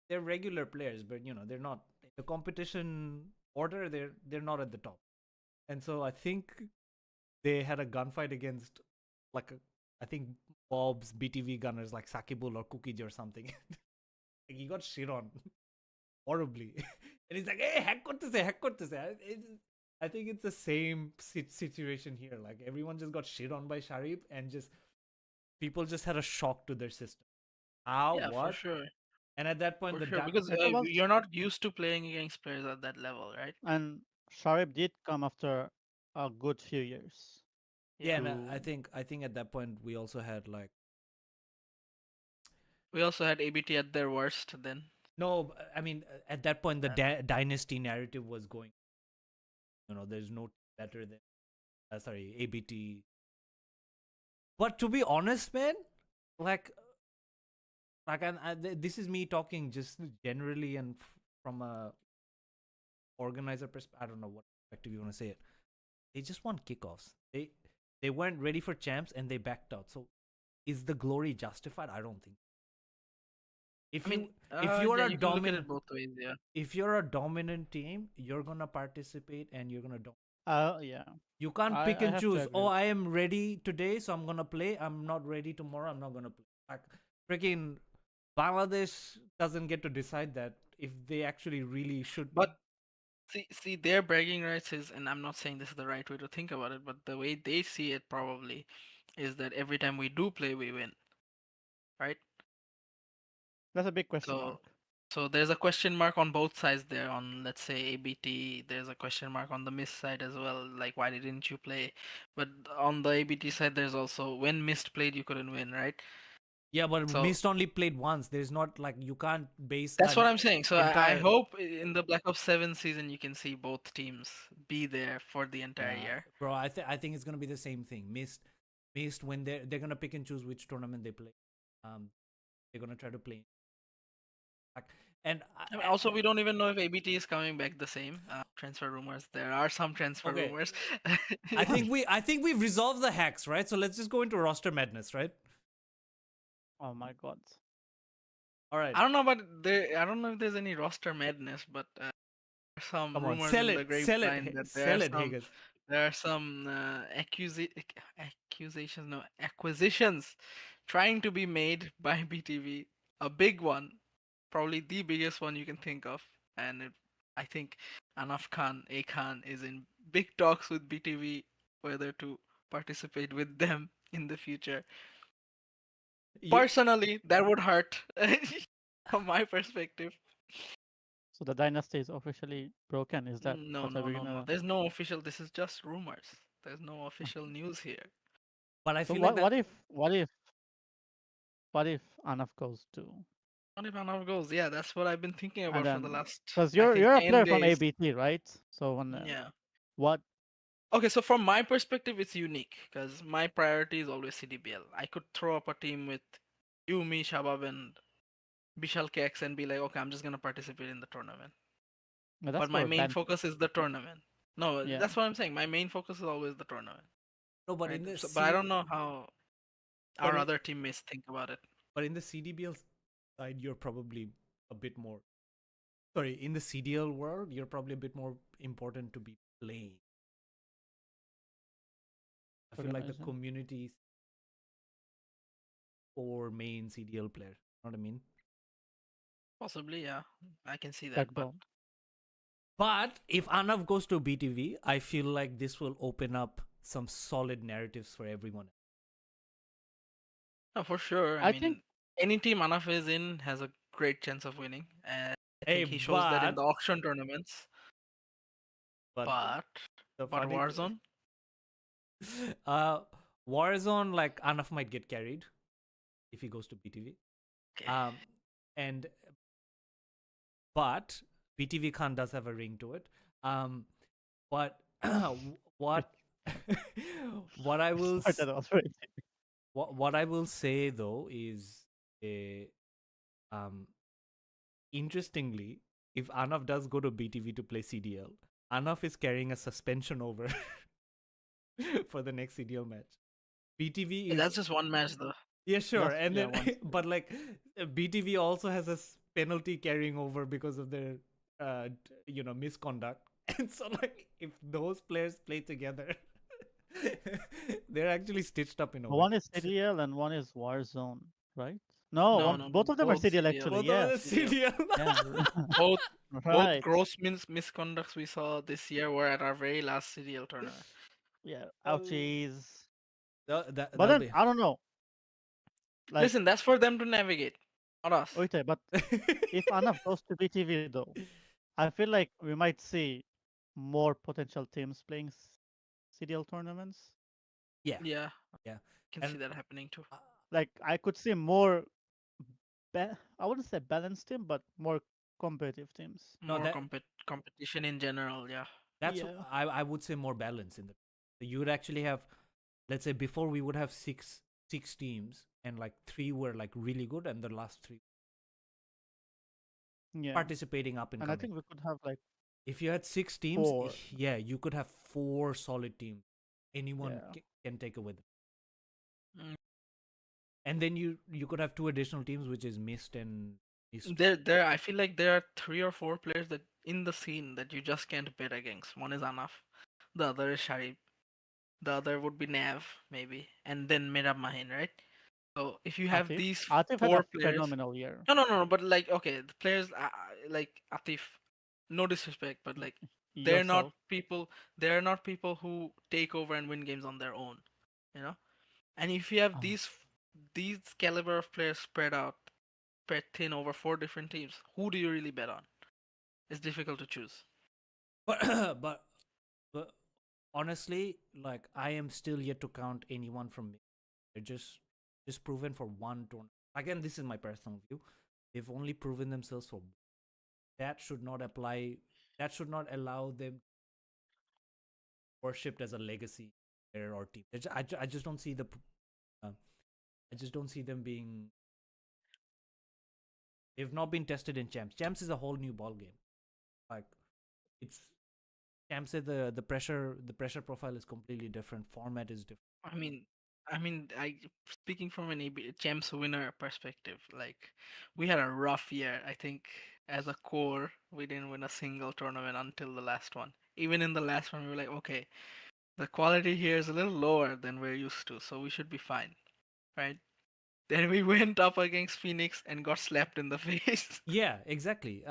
they're regular players, but you know they're not in the competition order. They're not at the top, and so I think they had a gunfight against like I think Bob's BTV gunners like Sakibul or Kukij or something. Like, he got shit on horribly, and he's like, "Hey, hack korte se." I think it's the same situation here. Like everyone just got shit on by Sharif, and just people just had a shock to their system. How? yeah, for What? sure, And at that point, for sure, because It was, you're not used to playing against players at that level, right? and Sharif did come after a good few years yeah, Yeah. and to. I think at that point we also had like We also had ABT at their worst then. no, I mean at that point the Uh, dynasty narrative was going. You know, there's no better than sorry ABT. But to be honest, man, like and this is me talking just generally and from a organizer perspective. I don't know what perspective you want to say it. They just want kickoffs. They weren't ready for champs and they backed out. So is the glory justified? I don't think. I mean, If you are yeah, a you can look at dominant it both ways. Yeah. if you're a dominant team, you're gonna participate and you're gonna Yeah, you can't pick I and have to choose. agree Oh, with I that. am ready today, so I'm gonna play. I'm not ready tomorrow. I'm not gonna play. Like freaking Bangladesh doesn't get to decide that if they actually really should. But see, their bragging rights is, and I'm not saying this is the right way to think about it, but the way they see it probably is that every time we do play, we win, right? That's a big question So, mark. so there's a question mark on both sides there. On let's say ABT, there's a question mark on the Mist side as well. Like, why didn't you play? But on the ABT side, there's also when Mist played, you couldn't win, right? Yeah, but So Mist only played once. There's not like you can't base that's an what I'm saying. So I entire. hope in the Black Ops 7 season, you can see both teams be there for the entire Yeah, year. bro. I think it's gonna be the same thing. Mist when they're gonna pick and choose which tournament they play. They're gonna try to play like and I mean, also, we don't even know if ABT is coming back the same. Transfer rumors. There are some transfer okay. rumors. I think we've resolved the hacks, right? So let's just go into roster madness, right? Oh my god. All right. I don't know about there. I don't know if there's any roster madness, but some Come on, rumors in the sell grapevine it, that sell it, Higgins. there are some accusations, no acquisitions, trying to be made by BTV. A big one, probably the biggest one you can think of, and I think Anaf Khan, A Khan, is in big talks with BTV whether to participate with them in the future. You, Personally, that would hurt from my perspective. So the dynasty is officially broken. Is that No, what are no, we no, no. gonna? There's no official. This is just rumors. There's no official news here. but I So feel like that. what if What if Anaf goes to? What if Anav goes? Yeah, that's what I've been thinking And about for the then, last, because I you're think, a 10 player from days. ABT, right? So Yeah. what? Okay, so from my perspective, it's unique because my priority is always CDBL. I could throw up a team with you, me, Shabab, and Bishal Kex and be like, okay, I'm just gonna participate in the tournament. That's But my for main ban. focus is the tournament. No, Yeah. that's what I'm saying. My main focus is always the tournament, No, but right? in the So, but I C, don't know how but our it, other teammates think about it. but in the CDBL side, you're probably a bit more. Sorry, in the CDL world, you're probably a bit more important to be playing. I Could feel like the imagine. community for main CDL players. Know what I mean? Possibly, yeah, I can see that. But Backbone. But if Anav goes to BTV, I feel like this will open up some solid narratives for everyone. no, for sure. I I think mean, any team Anaf is in has a great chance of winning, and I Hey, think he shows that in but the auction tournaments. but But the but funny Warzone, uh Warzone, like Anav might get carried if he goes to BTV. okay. And but BTV Khan does have a ring to it. But what what I will started already. what I will say though is, um interestingly, if Anav does go to BTV to play CDL, Anav is carrying a suspension over for the next CDL match. BTV Hey, is, that's just one match though. yeah, sure, Just and yeah, then once. but like BTV also has a penalty carrying over because of their misconduct, and so like if those players play together, they're actually stitched up in a way. One is CDL and one is Warzone, right? No, No, one. no, Both of them are both CDL CDL, actually. Both of Yes. the CDL. CDL. Yeah. Both both Right. gross misconducts we saw this year were at our very last CDL tournament. Yeah. Oh, Ouchies. But that'll then be. I don't know. Like, Listen, that's for them to navigate, not us. wait, but if Anaf goes to BTV though, I feel like we might see more potential teams playing CDL tournaments. Yeah, Yeah, yeah, can see and that happening too. uh, Like I could see more. I wouldn't say balanced team, but more competitive teams. no, More competition in general, yeah. that's Yeah. I would say more balance in the. You would actually have, let's say, before we would have six teams, and like three were like really good, and the last three Yeah. participating up and And I coming. think we could have like If you had six teams, 4. yeah, you could have four solid teams. Anyone Yeah. can take away them. Mm. And then you could have two additional teams, which is Mist and Mist. There. I feel like there are 3 or 4 players that in the scene that you just can't bet against. One is Anaf, the other is Sharif, the other would be Nav maybe, and then Mirab Mahin, right? So if you have Atif. these Atif had a 4 players, phenomenal year. no, but like okay, the players like Atif, no disrespect, but Y- like they're not Yourself. people. They're not people who take over and win games on their own, you know. And if you have Oh, these caliber of players spread thin over 4 different teams, who do you really bet on? It's difficult to choose. But but honestly, like I am still yet to count anyone from me. They're just proven for one tournament. Again, this is my personal view. They've only proven themselves for, that should not apply. That should not allow them worshipped as a legacy player or team. I just don't see uh, I just don't see them being. They've not been tested in champs. Champs is a whole new ball game. Like it's champs. The pressure profile is completely different. Format is different. I mean, I speaking from an champs winner perspective, like we had a rough year. I think as a core, we didn't win a single tournament until the last one. Even in the last one, we were like, okay, the quality here is a little lower than we're used to, so we should be fine, right? Then we went up against Phoenix and got slapped in the face. Yeah, exactly.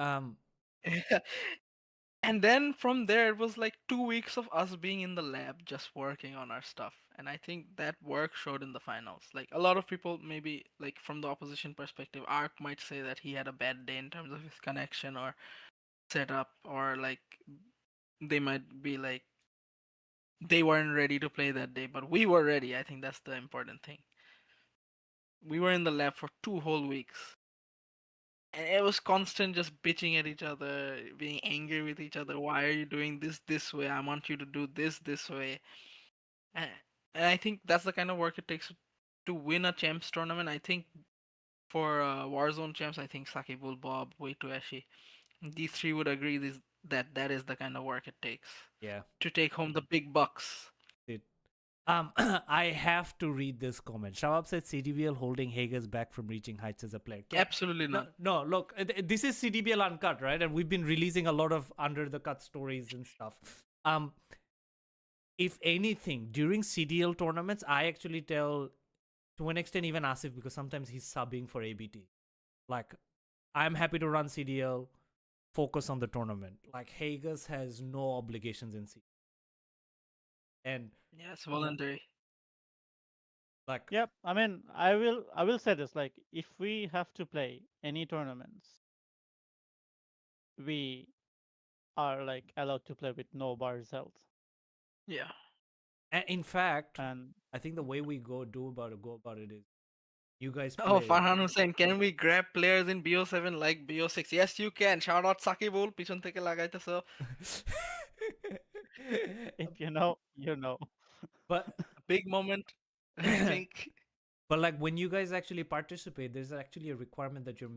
And then from there, it was like 2 weeks of us being in the lab just working on our stuff. And I think that work showed in the finals. Like a lot of people, maybe like from the opposition perspective, Ark might say that he had a bad day in terms of his connection or setup, or like they might be like they weren't ready to play that day, but we were ready. I think that's the important thing. we were in the lab for 2 whole weeks. And it was constant just bitching at each other, being angry with each other. Why are you doing this way? I want you to do this way. And, and I think that's the kind of work it takes to win a champs tournament. I think for Warzone champs, I think Sakibul, Bob, Waitoashi, these three would agree that is the kind of work it takes Yeah. to take home the big bucks. It, I have to read this comment. Shabab said CDBL holding Hager's back from reaching heights as a player. Absolutely No, not. no, look, this is CDBL Uncut, right? And we've been releasing a lot of under the cut stories and stuff. If anything, during CDL tournaments, I actually tell, to an extent, even Asif, because sometimes he's subbing for ABT. Like, I'm happy to run CDL, focus on the tournament. Like, Hager's has no obligations in CDL. And, Yeah, it's voluntary. like, Yep. I mean, I will say this. Like, if we have to play any tournaments, we are like allowed to play with no bars held. Yeah. and in fact, And I think the way we go about it is you guys Oh, play. Farhan Hussain, can we grab players in BO7 like BO6? Yes, you can. Shout out Sakibul, পিছন থেকে লাগাইতেছো. if you know, you know. but Big moment, I think. but like when you guys actually participate, there's actually a requirement that your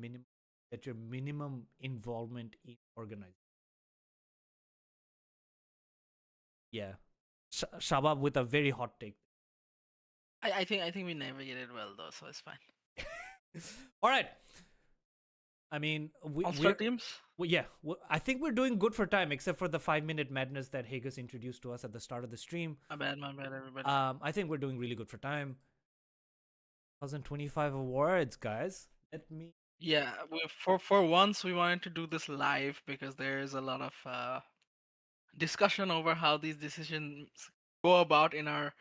minimum involvement in organizing. Yeah. Shabab with a very hot take. I think we navigated well though, so it's fine. All right. I mean, All-star teams? yeah, I think we're doing good for time, except for the 5-minute madness that Hagus introduced to us at the start of the stream. My bad, everybody. I think we're doing really good for time. 2025 awards, guys. Let me. Yeah, for once we wanted to do this live because there is a lot of discussion over how these decisions go about in our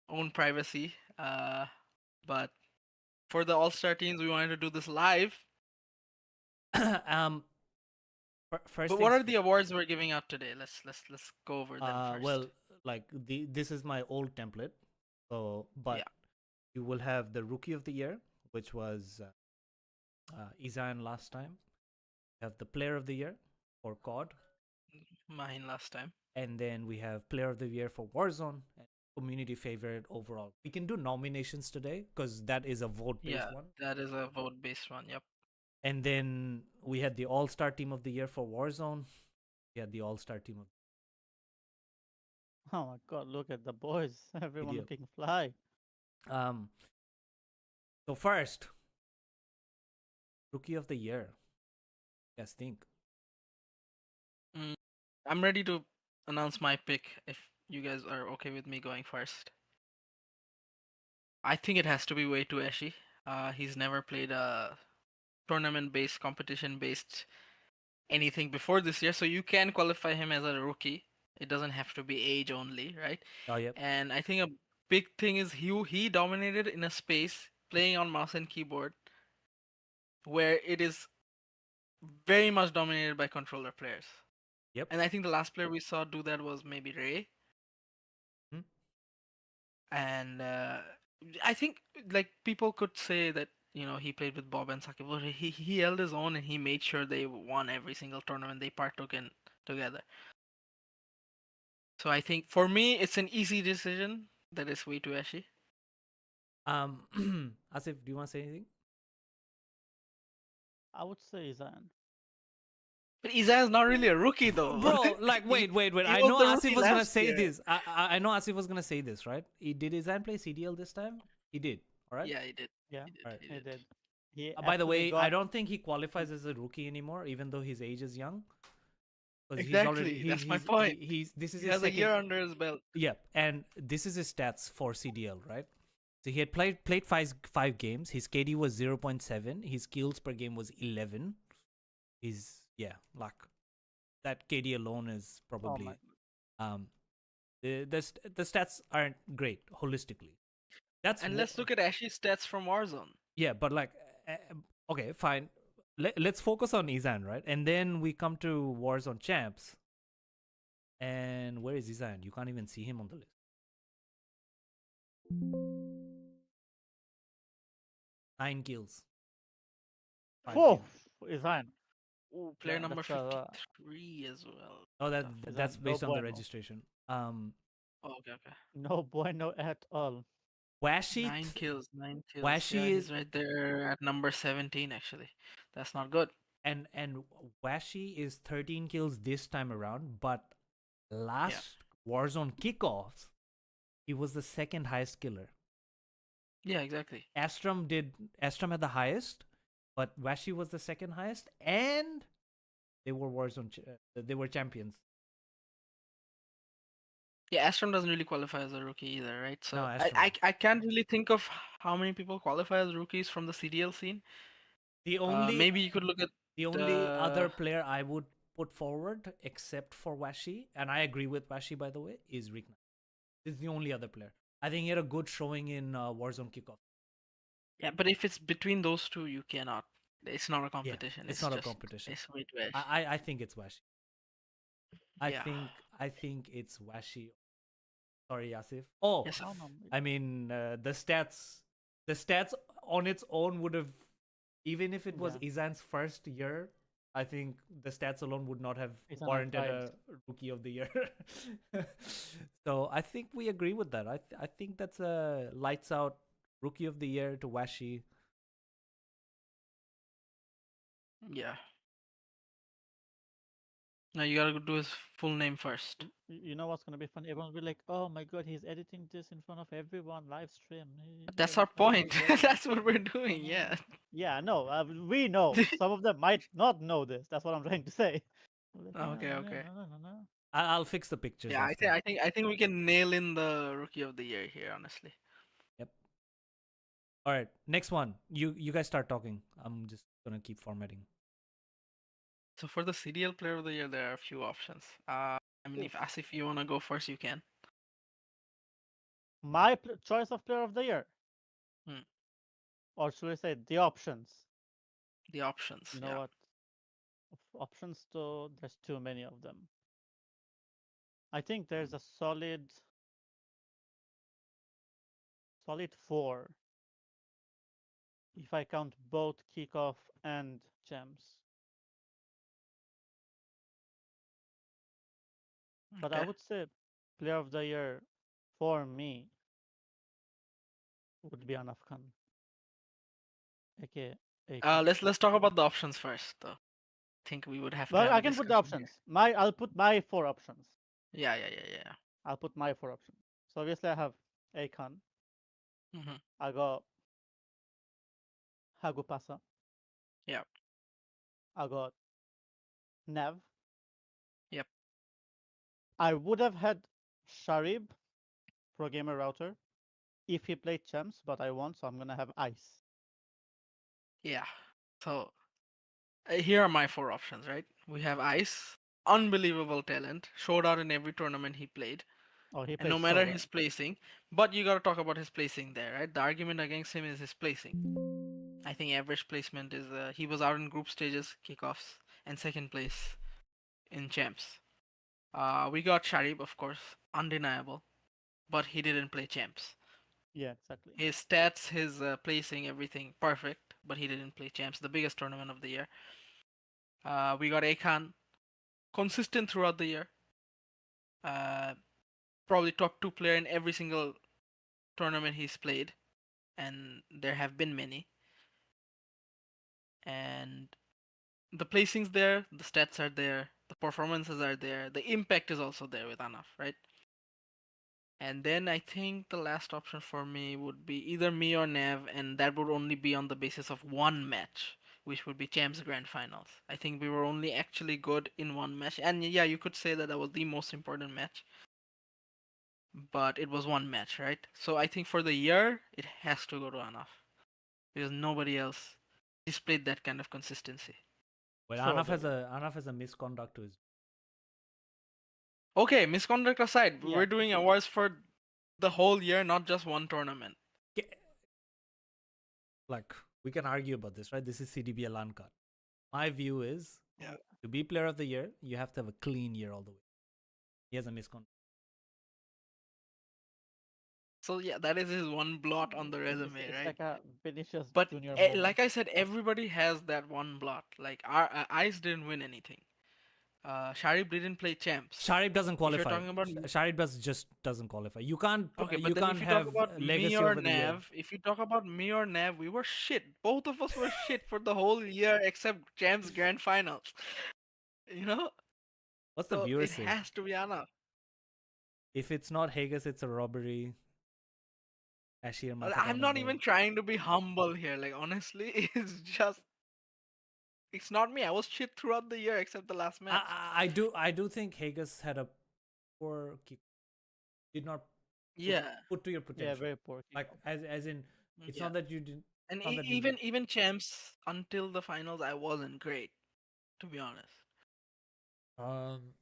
own privacy. But for the all-star teams, we wanted to do this live. um. First, But what are the awards we're giving out today? Let's go over them first. Well, like this is my old template. So, but Yeah. you will have the Rookie of the Year, which was Izan last time. You have the Player of the Year for COD, Mine last time. and then we have Player of the Year for Warzone and Community Favorite overall. We can do nominations today because that is a vote-based one. That is a vote-based one. Yep. And then we had the All-Star Team of the Year for Warzone. We had the All-Star Team of Oh my God! Look at the boys. Everyone CDL. looking fly. So first, Rookie of the Year. Yes, think. I'm ready to announce my pick if you guys are okay with me going first. I think it has to be Waitoashi. He's never played a tournament-based, competition-based anything before this year, so you can qualify him as a rookie. It doesn't have to be age only, right? Oh, yep. And I think a big thing is he dominated in a space playing on mouse and keyboard where it is very much dominated by controller players. Yep. And I think the last player we saw do that was maybe Ray. Hmm. And I think like people could say that he played with Bob and Saki, but he held his own and he made sure they won every single tournament they partook in together. So I think for me it's an easy decision that is Waitoashi. Asif, do you want to say anything? I would say Zan. But Iza is not really a rookie though. Bro, like wait. He I was know the Asif rookie was gonna last say year. this. I know Asif was gonna say this, right? Did Izan play CDL this time? He did. All right. Yeah, he did. Yeah, He did. Alright. He he did. did. He By the actually way, I got. don't think he qualifies as a rookie anymore, even though his age is young. 'Cause Exactly, that's my point. This is He his has a second year under his belt. Yeah, and this is his stats for CDL, right? So he had played five games. His KD was 0.7. His kills per game was 11. Like that KD alone is Oh probably my. the stats aren't great holistically. And let's look at Ashi's stats from Warzone. Yeah, but like okay, fine. Let's focus on Izan, right? And then we come to Warzone Champs. And where is Izan? You can't even see him on the list. 9 kills. 5 Four kills. is fine. Ooh, player number That's 53 as well. Oh, Tough. that's no based on the bueno. registration. Oh, okay. No bueno at all. Washi 9 kills, 9 kills. Washi Yeah, is he's right there at number 17 actually. That's not good. and Washi is 13 kills this time around, but last Warzone kickoffs, he was the second highest killer. Yeah, exactly. Astrum had the highest, but Washi was the second highest, and they were they were champions. Yeah, Astrum doesn't really qualify as a rookie either, right? So No, I Astrum. I can't really think of how many people qualify as rookies from the CDL scene. The only Maybe you could look at other player I would put forward, except for Washi, and I agree with Washi by the way, is Rick Knight. This is the only other player. I think he had a good showing in Warzone kickoff. yeah, but if it's between those two, you cannot. It's not a competition. It's not a competition. It's way too edge. I think it's Washi. I Yeah. think it's Washi. Sorry, Yasif. Oh, Yes. No, no. I mean the stats on its own would have, even if it was Yeah. Izan's first year, I think the stats alone would not have Izan warranted a outfired. rookie of the year. So I think we agree with that. I think that's a lights out rookie of the year to Washi. Yeah. Now you gotta do his full name first. You know what's gonna be funny? Everyone will be like, "Oh my god, he's editing this in front of everyone live stream." That's our point. That's what we're doing. Yeah. Yeah, no, we know. Some of them might not know this. That's what I'm trying to say. Okay. I'll fix the pictures. Yeah, after. I think we can nail in the rookie of the year here. Honestly. Yep. All right, next one. You guys start talking. I'm just gonna keep formatting. So for the CDL player of the year, there are a few options. I mean, if Asif, you wanna go first, you can. My choice of player of the year, Hmm. or should I say the options? The options. You know Yeah. what? Options, though, there's too many of them. I think there's a solid 4 if I count both kickoff and champs. But I Okay. would say player of the year for me would be Anaf Khan, aka Akon. Let's talk about the options first, though. I think we would have to Well, have I a can put the discussion here. options. I'll put my 4 options. Yeah. I'll put my 4 options. So obviously I have Akon. Mm-hmm. I got Hagupasa. Yeah. I got Nev. Yep. I would have had Sharib, Pro Gamer Router, if he played champs, but I won't, so I'm gonna have Ice. Yeah. So here are my 4 options, right? We have Ice, unbelievable talent, showed out in every tournament he played, Oh, he and plays no so matter well. his placing, but you gotta talk about his placing there, right? The argument against him is his placing. I think average placement is he was out in group stages, kickoffs, and 2nd place in champs. We got Sharib, of course, undeniable, but he didn't play champs. Yeah, exactly. His stats, his placing, everything perfect, but he didn't play champs, the biggest tournament of the year. We got Akon, consistent throughout the year. Uh, Probably top 2 player in every single tournament he's played, and there have been many. And the placings there, the stats are there, the performances are there, the impact is also there with Anaf, right? And then I think the last option for me would be either me or Nev, and that would only be on the basis of one match, which would be Champs Grand Finals. I think we were only actually good in one match, and yeah, you could say that that was the most important match, but it was one match, right? So I think for the year, it has to go to Anaf because nobody else displayed that kind of consistency. Well, Sure, Anaf has a misconduct to his. Okay, misconduct aside, Yeah. we're doing awards for the whole year, not just one tournament. Like, we can argue about this, right? This is CDBL uncut. My view is, Yeah. to be player of the year, you have to have a clean year all the way. He has a misconduct. So yeah, that is his one blot on the It's, resume, it's right? like a Vinicius But Junior moment. like I said, everybody has that one blot. Like our Ice didn't win anything. Sharif didn't play champs. Sharif doesn't If you're qualify. talking about Sharif just doesn't qualify. okay, but You then if can't you talk have about me legacy or over the year. Nav, if you talk about me or Nav, we were shit. Both of us were shit for the whole year except champs grand finals. You know, What's the so viewers it say? has to be Anna. If it's not Haggis, it's a robbery. Ashir I'm not even Mathadonable. trying to be humble here. Like honestly, it's just it's not me. I was shit throughout the year except the last match. I do think Haggis had a poor kick. Did not Yeah, put to your Yeah, potential. very poor Like kickoff. as in, it's yeah. not that you didn't. And Not that you even champs until the finals, I wasn't great, to be honest. um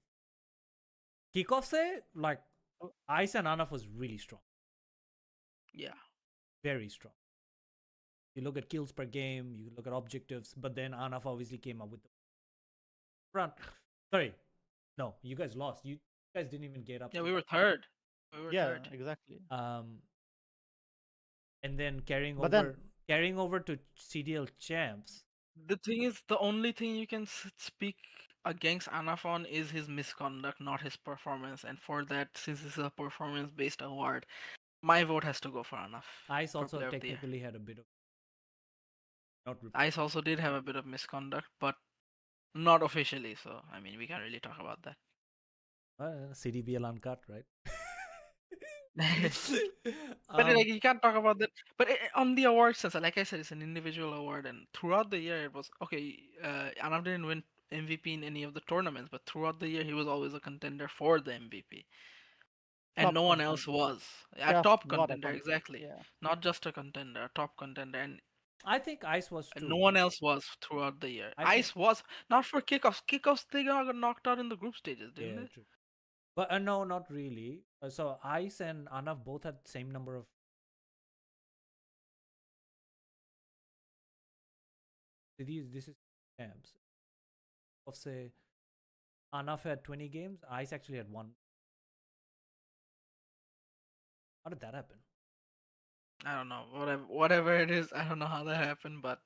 kickoff say like Oh, Ice and Anaf was really strong, Yeah, very strong. You look at kills per game, you look at objectives, but then Anaf obviously came up with the front. Sorry, no, you guys lost. You guys didn't even get up. yeah. To, We were third. We were yeah, third. exactly. And then But then, carrying over to CDL champs. The thing is, the only thing you can speak against Anafon is his misconduct, not his performance. And for that, since this is a performance-based award, my vote has to go for Anaf Ice for also Player of the Year. technically had a bit of not Ice also did have a bit of misconduct, but not officially. So I mean, we can't really talk about that. CDBL uncut, right? But like you can't talk about that. But on the award sense, like I said, it's an individual award, and throughout the year it was okay. Anam didn't win MVP in any of the tournaments, but throughout the year he was always a contender for the MVP, and top no one else contender. was a Just top not a contender contender. exactly, Yeah. not just a contender, a top contender, and I think Ice was no too. one else was throughout the year. I think Ice was not for kickoffs. Kickoffs they got knocked out in the group stages, didn't yeah, they? true. But no, not really. So Ice and Anaf both had same number of. This is champs. Of say Anaf had 20 games. Ice actually had one. How did that happen? I don't know. Whatever it is, I don't know how that happened, but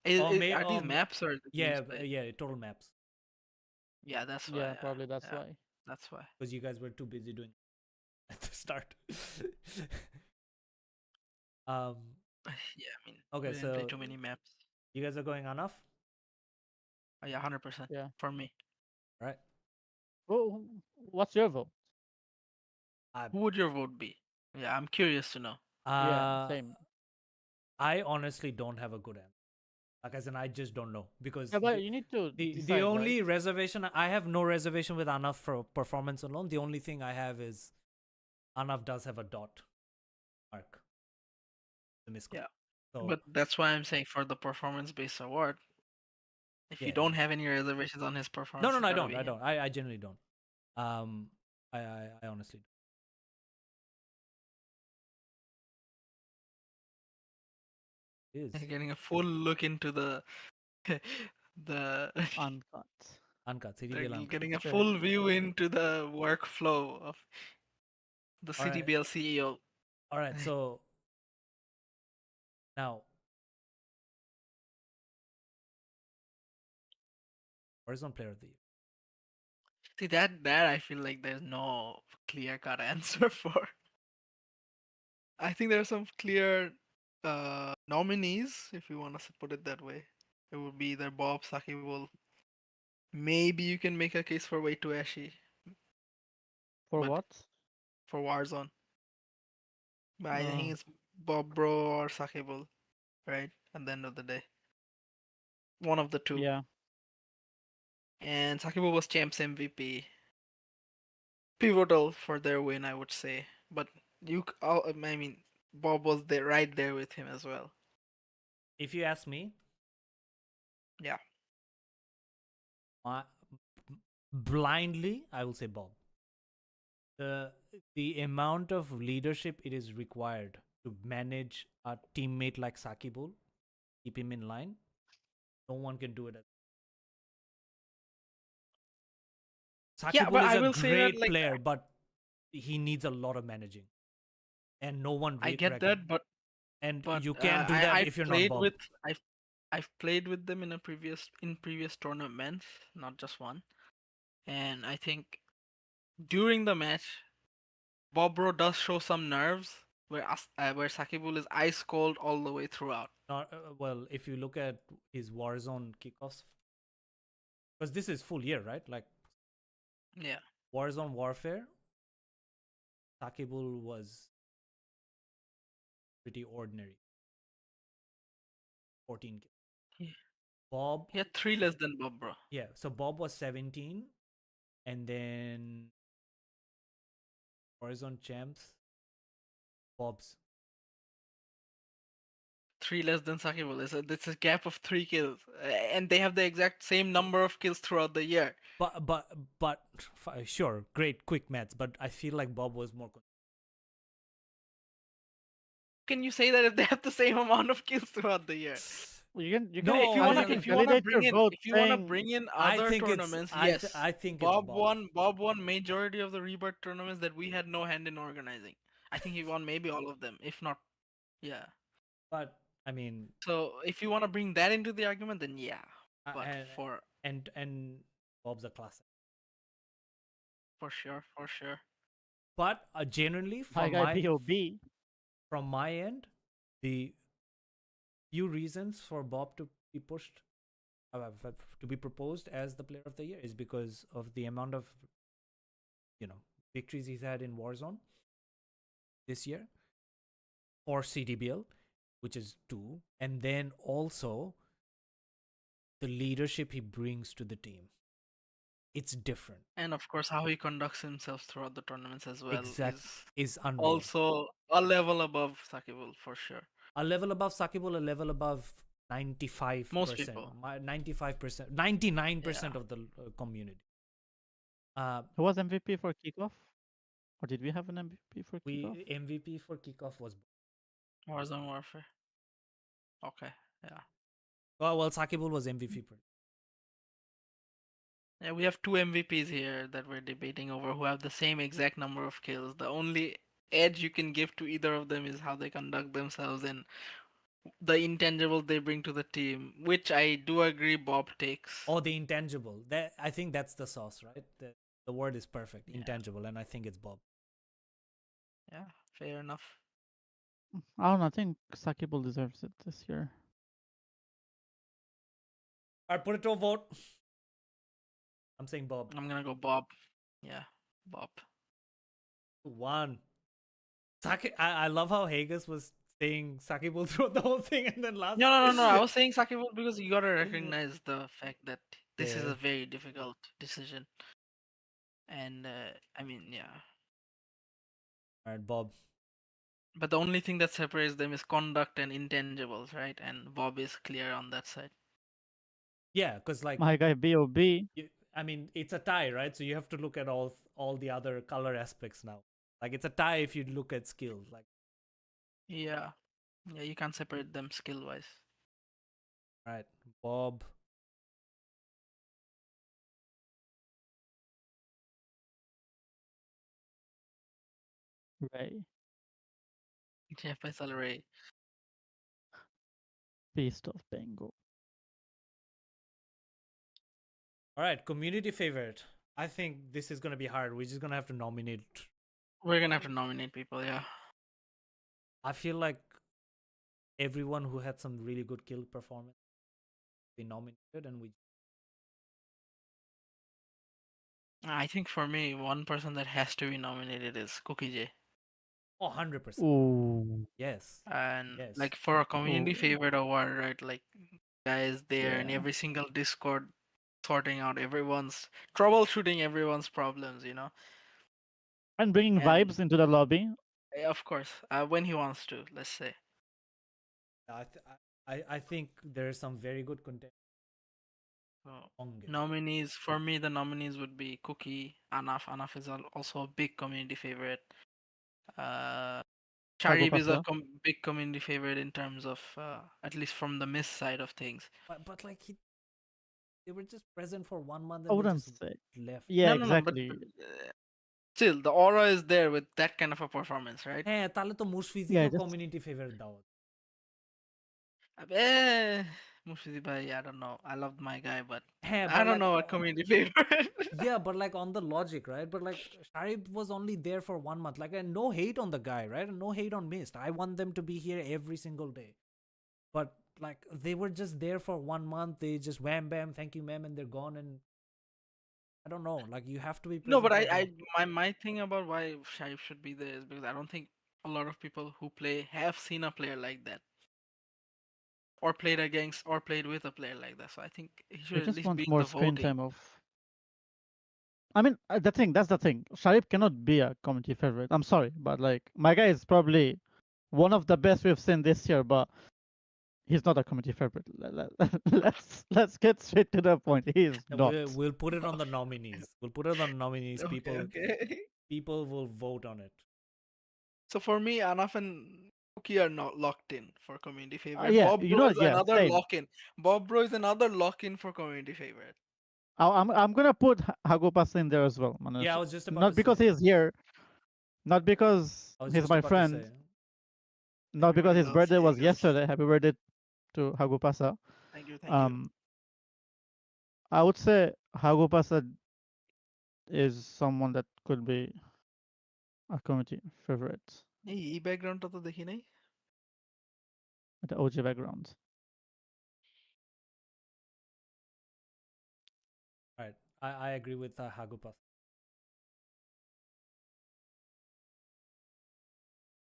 are these maps or the games yeah, played? yeah, total maps. Yeah, that's why. Yeah, probably that's Yeah, why. that's why. Because you guys were too busy doing at the start. um. Yeah, I mean, Okay, we didn't play so too many maps. you guys are going Anaf, Yeah, 100% Yeah. for me. right? Well, what's your vote? I Who would your vote be? Yeah, I'm curious to know. Yeah, uh, same. I honestly don't have a good answer. Like as in, I just don't know because Yeah, but you need to the decide, only right? reservation I have no reservation with Anaf for performance alone. The only thing I have is Anaf does have a dot mark. The miscon. Yeah, So but that's why I'm saying for the performance-based award, if you yeah, don't have any reservations on his no, performance, no, it's no, I gotta don't. be I him. don't. I genuinely don't. Um, I honestly don't. It is Getting a full look into the the Uncut. uncut. they're CDBL uncut. getting a Sure. full view into the workflow of the All right. CDBL CEO. All right. So now, Horizon Player of the Year. See that I feel like there's no clear cut answer for. I think there are some clear nominees, if you want to put it that way. It would be either Bob, Sakibul. Maybe you can make a case for Way to Ashi, For but what? for Warzone. But I think Oh, it's Bob Bro or Sakibul, right? At the end of the day, one of the two. yeah. And Sakibul was Champs MVP, pivotal for their win, I would say. But I mean, Bob was there, right there with him as well. If you ask me, Yeah. uh, blindly, I will say Bob. The amount of leadership it is required to manage a teammate like Sakibul, keep him in line, no one can do it. Yeah, Sakibul but is I a will say that great like player, but he needs a lot of managing. and no one I get reckoned. that, but And but you can't do that I've if you're not played Bob. with I've played with them in previous tournaments, not just one, and I think during the match, Bobro does show some nerves where Sakibul is ice cold all the way throughout. Not well, if you look at his Warzone kickoffs, because this is full year, right? Like Yeah, Warzone Warfare, Sakibul was pretty ordinary. 14 kills. he, Bob, he had three less than Bobro. yeah. So Bob was 17, and then Warzone Champs, Bob's. Three less than Sakibul. It's a gap of 3 kills, and they have the exact same number of kills throughout the year. But sure, great quick maths. But I feel like Bob was more. Can you say that if they have the same amount of kills throughout the year? You can No, If you I wanna think- if you wanna validate bring your in vote if you wanna saying bring in I other think tournaments, it's. yes. I think Bob it's Bob. won majority of the rebirth tournaments that we had no hand in organizing. I think he won maybe all of them, if not, yeah. But I mean, So if you want to bring that into the argument, then yeah. But and for Bob's a classic. for sure. But generally, my guy Bob. from my end, the few reasons for Bob to be pushed, to be proposed as the player of the year, is because of the amount of victories he's had in Warzone this year, or CDBL, which is 2, and then also the leadership he brings to the team. It's different. And of course, how he conducts himself throughout the tournaments as well Is unreal. also a level above Sakibul for sure. A level above Sakibul, a level above 95%. Most people. 95%, 99% Yeah. of the community. Who was MVP for kickoff? Or did we have an MVP for kickoff? MVP for kickoff was. Warzone Warfare. Okay, yeah. Well, Sakibul was MVP. Yeah, we have two MVPs here that we're debating over who have the same exact number of kills. The only edge you can give to either of them is how they conduct themselves and the intangible they bring to the team, which I do agree Bob takes. Oh, the intangible. That, I think that's the sauce, right? The word is perfect. Yeah. Intangible, and I think it's Bob. Yeah, fair enough. I don't know. I think Sakibul deserves it this year. Alright, put it to a vote. I'm saying Bob. I'm gonna go Bob. Yeah, Bob. 1. I love how Haggis was saying Sakibul throughout the whole thing, and then last. No. I was saying Sakibul because you gotta recognize the fact that this is Yeah. a very difficult decision. And I mean, yeah. Alright, Bob. But the only thing that separates them is conduct and intangibles, right? And Bob is clear on that side. Yeah, because like My guy Bob. I mean, it's a tie, right? So you have to look at all the other color aspects now. Like it's a tie if you look at skill. Like, Yeah. Yeah, you can't separate them skill wise. right, Bob. Ray. Jeff Faisal Ray. Beast of Bengal. All right, community favorite. I think this is gonna be hard. We're just gonna have to nominate. We're gonna have to nominate people, yeah. I feel like everyone who had some really good kill performance be nominated, and we. I think for me, one person that has to be nominated is Cookie J. Oh, 100%. Ooh. Yes. And Yes. like for a community Ooh. favorite award, right? Like guys there in Yeah. every single Discord sorting out everyone's troubleshooting everyone's problems, And bringing And- vibes into the lobby. Of course, when he wants to, let's say. I think there's some very good content. Nominees for me, the nominees would be Cookie, Anaf. Anaf is also a big community favorite. Sharib is a big community favorite in terms of at least from the miss side of things. But like they were just present for 1 month I and they wouldn't just say. left. Yeah, No, exactly. but Still, the aura is there with that kind of a performance, right? হ্যাঁ তাহলে তো Yeah, মুশফিজিকেও just community favourite দাও Mushfizi bhai, I don't know. I love my guy, but হ্যাঁ I but don't like know what community favorite. yeah but like on the logic right but like Sharif was only there for 1 month like and no hate on the guy right and no hate on Mist. I want them to be here every single day but like they were just there for 1 month they just wham bam thank you ma'am and they're gone and I don't know like you have to be No, present but for the my thing about why Sharif should be there is because I don't think a lot of people who play have seen a player like that, or played against, or played with a player like that. So I think he they should at just least want be in more the screen voting. time of. I mean, that's the thing. Sharif cannot be a community favorite. I'm sorry, but like my guy is probably one of the best we've seen this year, but he's not a community favorite. Let's get straight to the point. He is and not. we'll put it on the nominees we'll put it on the nominees Okay, okay. people will vote on it So for me, Anaf and Cookie are not locked in for community favorite. Yeah, Bob you Bro know is what? Yeah, another same. lock in. Bob Bro is another lock in for community favorite. I'm gonna put Hagopas in there as well. yeah I was just about Not to because say he's here, not because I was he's just my about to friend, say not because Everybody his loves birthday was Hagus. yesterday. Happy birthday to Hagupasa. Thank you, thank you. I would say Hagupasa is someone that could be a community favorite এই ব্যাকগ্রাউন্ডটা তো দেখি নাই। with the OG background. all right I agree with Hagupas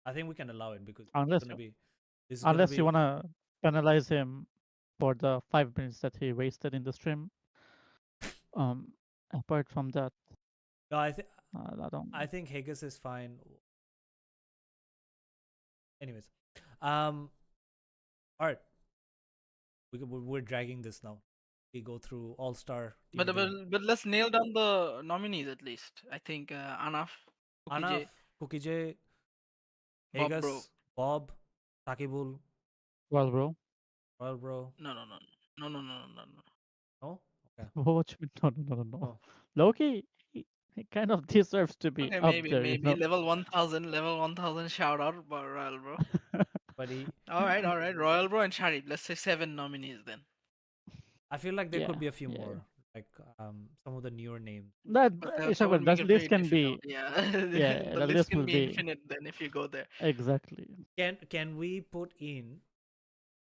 I think we can allow it because Unless this is gonna you be wanna penalize him for the 5 minutes that he wasted in the stream. Apart from that, no I don't. I think Haggis is fine anyways all right we're dragging this now we go through all-star team But, of the year. but let's nail down the nominees at least. I think Anaf, Cookie Anaf J, Cookie J Bob Bro. Haggis Bob Takibul Well, bro, Royal Bro No, no, no, no, no, no, no, no. no okay what you mean? No. oh Loki, he kind of deserves to be Okay, up maybe, there, you maybe know. level 1000 shout out, but Royal Bro. but he All right, Royal Bro and Sharif. Let's say 7 nominees then. I feel like there Yeah, could be a few yeah. more like some of the newer names But that Ishaq, would make that it list very can difficult. be, Yeah, yeah, the the list list can will be be infinite then if you go there. exactly. can we put in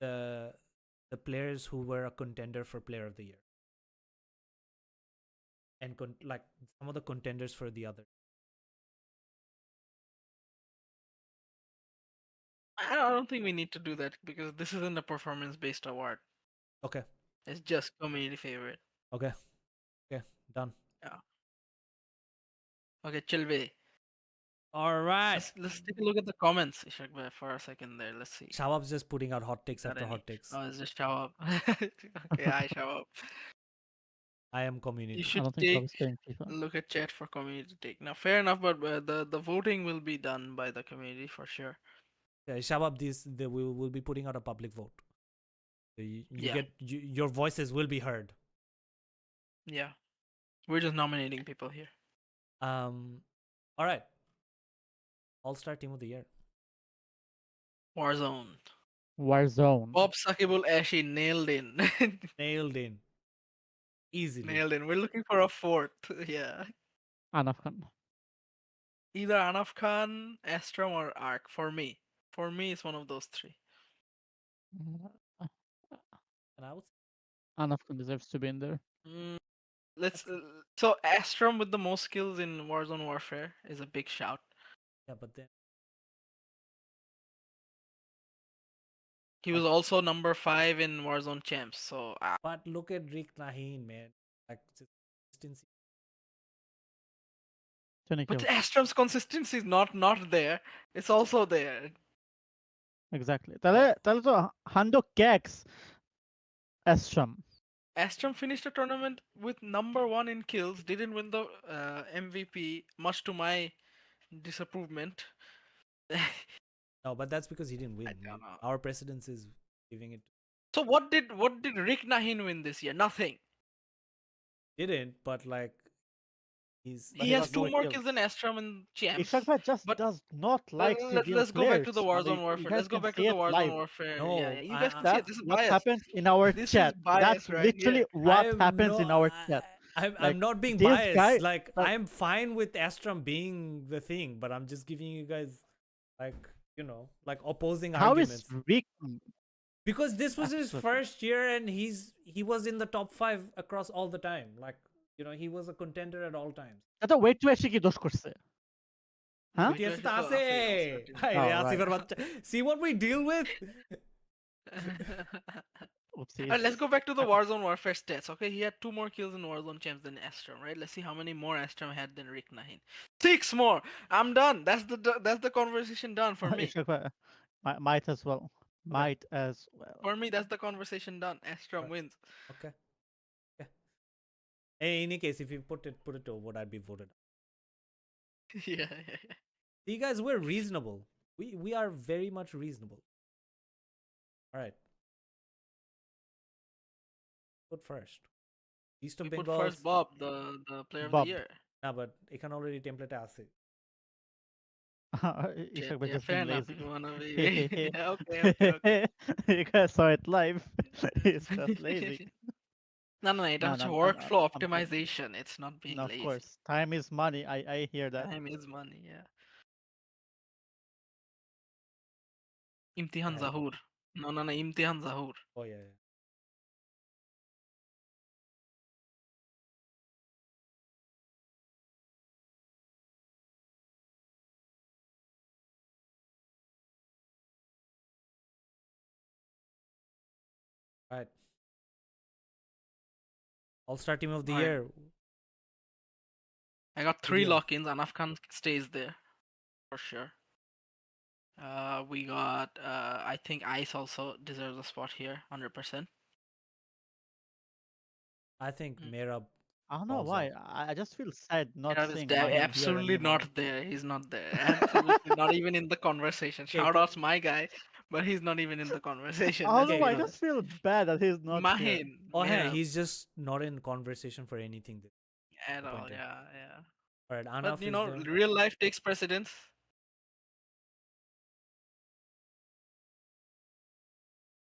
the players who were a contender for player of the year and like some of the contenders for the other I don't think we need to do that because this isn't a performance based award. okay It's just community favorite. okay done Yeah. Okay, Chilve. all right Let's take a look at the comments, Ishak, bhai, for a second there. Let's see. Shawab's just putting out hot takes Got after any? hot takes Oh, it's just show up. Okay, I show up. I am You community I should don't think take Club is playing FIFA. look at chat for community take. Now, fair enough, but the voting will be done by the community for sure. yeah, Shabab will be putting out a public vote so you Yeah, get your voices will be heard yeah. We're just nominating people here. all right all-star team of the year Warzone. Warzone. Bob Sakibul Ashi nailed in. nailed in easily Nailed in. We're looking for a fourth. Yeah. Anaf Khan. Either Anaf Khan, Astrom, or Ark. For me. For me, it's one of those three. Uh, and I would Anaf Khan deserves to be in there. Mm, let's. So Astrom with the most kills in Warzone Warfare is a big shout. yeah but then He was also number 5 in Warzone Champs. So but look at Rick Naheen man like just consistency 20 but kills. Astrom's consistency is not there. It's also there. Exactly. তাহলে তো Hando Cax Astram. Astrom finished the tournament with number 1 in kills. Didn't win the MVP, much to my disapproval. no but that's because he didn't win don't know. our precedence is giving it So what did Rick Nahin win this year? Nothing. didn't but like He's But He he has got two more more kills. kills than Astram in Champs. Ishak bhai just But does not like CDL let's go back to the players. I Warzone mean, you Warfare. guys Let's go can back to see the it Warzone live. Warfare. Yeah, no. yeah. You guys can see it. That's This is what bias. happens in our This is chat. That's bias right here. literally what happens in our chat. I'm Like not being this biased. guy, Like like, I'm fine with Astram being the thing, but I'm just giving you guys like like opposing how is arguments. weak? Because this was his Absolutely. first year and he was in the top 5 across all the time. Like, he was a contender at all times. এটা wait two এসে কি দোষ করছে? Huh? Wait, Yes, wait, to so আছে। uncertain. হায়রে, Oh, right. আসিফের বাচ্চা। See what we deal with? Oopsies. Alright, let's go back to the Warzone Warfare stats. Okay, he had 2 more kills in Warzone Champs than Astram, right? Let's see how many more Astram had than Rick Nahin. 6 more. I'm done. That's the conversation done for me. Ishak bhai, might as well. Okay. Might as well. For me, that's the conversation done. Astram Right. wins. Okay. Yeah. In any case, if you put it to what I'd be voted. Yeah, yeah, yeah. You guys, we're reasonable. We are very much reasonable. All right. Put first. East of We put Bengal. first Bob, the player of Bob. the year. Nah, but এখানে already template আছে. Shit, Ishak bhai yeah, just fair being enough. lazy. You wanna be yeah, okay. You guys saw it live. He's just lazy. No, এটা No, হচ্ছে no, workflow I'm kidding. optimization. It's not being No, of lazy. course. Time is money. I hear that. Time is money, yeah. Imtihan Alright. Zahur. No, Imtihan Zahur. Oh yeah. Right. All-Star Team of the Alright. Year. I got 3 CDL. lock-ins. Anaf Khan stays there for sure. We got I think Ice also deserves a spot here, 100%. I think Mm. Merab. I don't know Falls why. out. I just feel sad not Merab is seeing Mahim here absolutely anymore. not there. He's not there. Absolutely not even in the conversation. Okay, Shout outs my guy, but he's not even in the conversation. I don't Let's know be why. I honest. just feel bad that he's not here. Mahin, Oh hey, Merab, he's just not in conversation for anything. at all, disappointed. yeah. Alright, Anaf But you is know, there. real life takes precedence.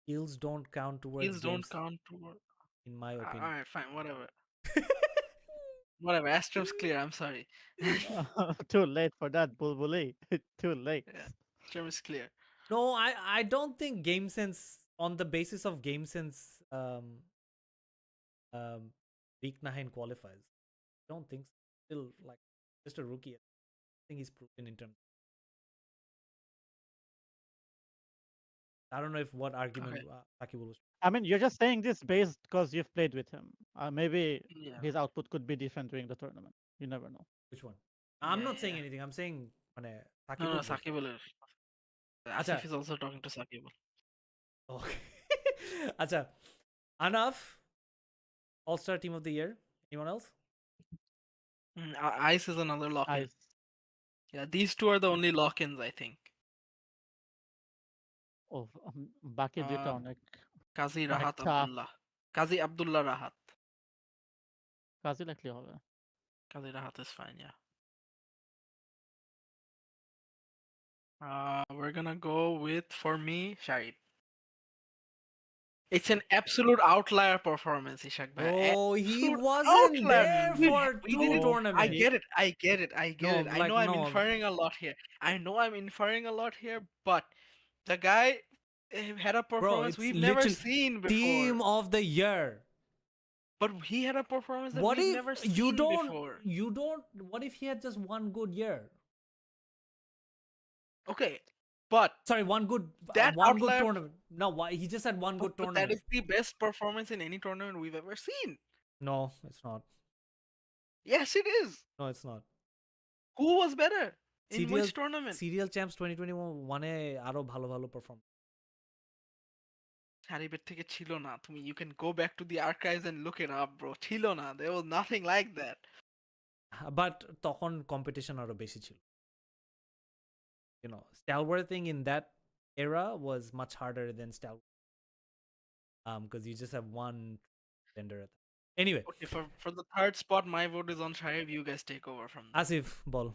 Kills don't count towards Kills don't games, count toward. in my opinion. Alright, fine, whatever. Whatever. Astram's clear. I'm sorry. Too late for that, Bulbuli. Too late. Yeah. Astram is clear. No, I don't think game sense, on the basis of game sense, Rick Nahin qualifies. I don't think so. Still, like, just a rookie. I think he's proven in terms. I don't know if what argument Okay. Sakibul was. I mean, you're just saying this based because you've played with him. Maybe Yeah. his output could be different during the tournament. You never know. Which one? I'm Yeah, not saying yeah. anything. I'm saying No, Sakibul. Sakibul is. Acha. Asif is also talking to Sakibul. Okay. Acha. Anaf, All-Star Team of the Year. Anyone else? Ice is another lock-in. Ice. Yeah, these two are the only lock-ins, I think. Oh, বাকি দুইটা Uh, অনেক Kazi অনেক Rahat tough. Abdullah. Kazi Abdullah Rahat. কাজী লাগলে হবে। Kazi Rahat is fine, yeah. We're gonna go with, for me, Shahid. It's an absolute outlier performance, Ishak bhai. Oh, he Absolute wasn't outlier. there We- for we 2 didn't- tournaments. I get it. I get it. I get No, it. I like, know I'm no. inferring a lot here. I know I'm inferring a lot here, but the guy had a performance it's we've never literally seen before. Team of the Year. But he had a performance that What we've if never seen you don't? before. You don't. What if he had just one good year? Okay, but Sorry, one good That one good outlier- tournament. No, why he just had one good but that tournament. is the best performance in any tournament we've ever seen. No, it's not. Yes, it is. No, it's not. Who was better in CDL which tournament? CDL Champs 2021 এ আরো ভালো ভালো perform. Haribet থেকে ছিল না। তুমি you can go back to the archives and look it up, bro. ছিল না. There was nothing like that. But তখন competition আরো বেশি ছিল. Stalwarting in that era was much harder than stalwart. Because you just have one tender at Anyway, Okay, for the third spot, my vote is on Sharif. You guys take over from there. Asif, ball.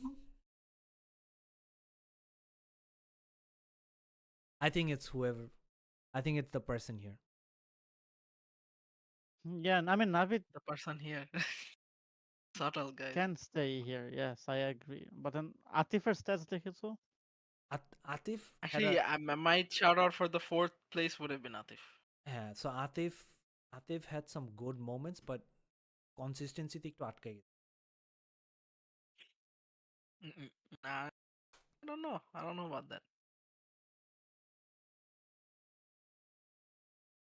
I think it's whoever. I think it's the person here. Yeah, I mean Navid The person here. Subtle, guys. can stay here. Yes, I agree. But then Atif's stats দেখেছো? Atif had Actually, my shout out for the fourth place would have been Atif. yeah, so Atif had some good moments, but consistency একটু আটকে গেছে। Nah, I don't know. I don't know about that.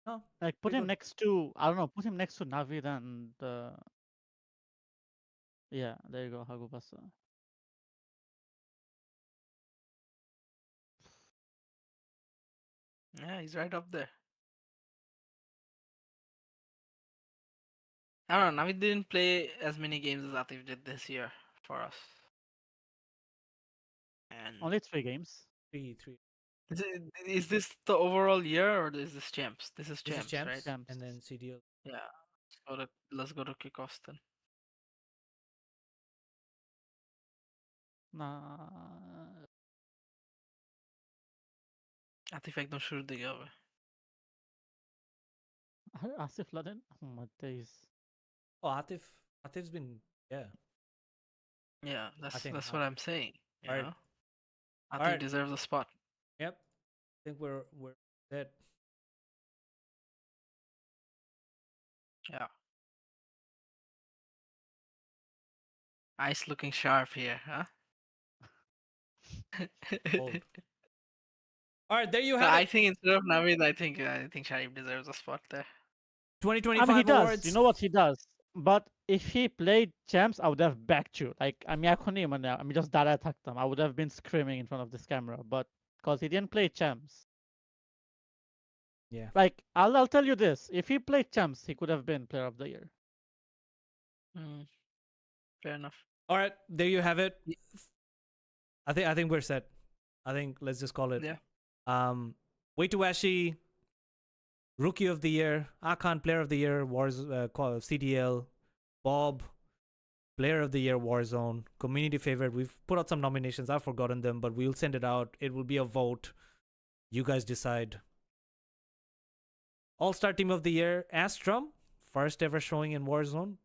No, Like put pretty him good. next to I don't know, put him next to Navid and yeah, there you go, Hagubasa. Yeah, he's right up there. I don't know. Navid didn't play as many games as Atif did this year for us. And Only 3 games. Three. is this the overall year or is this champs? This is This is champs, champs, right? Champs. and then CDL. Yeah. Let's go to kickoffs then. Nah, Atif একদম শুরুর দিকে হবে। Asif Laden. Oh my days. Oh, Atif's been yeah. Yeah, I think that's what I'm saying. You Alright. know, Atif Alright. deserves a spot. Yep. I think we're dead. Yeah. Ice looking sharp here, huh? Bold. All right, there you But have I it. think instead of Navid, I think Sharif deserves a spot there. 2025 I mean, he does. awards. You know what he does. But if he played champs, I would have backed you. Like, আমি এখনই মানে আমি just দাঁড়ায় থাকতাম. I would have been screaming in front of this camera. But because he didn't play champs. Yeah. Like, I'll tell you this. If he played champs, he could have been player of the year. Fair enough. All right, there you have it. Ye- I think we're set. I think let's just call it. Yeah. Waituashi, Rookie of the Year, Akan Player of the Year, CDL, Bob, Player of the Year, Warzone, Community Favorite. We've put out some nominations. I've forgotten them, but we'll send it out. It will be a vote. You guys decide. All-Star Team of the Year, Astrum, first ever showing in Warzone.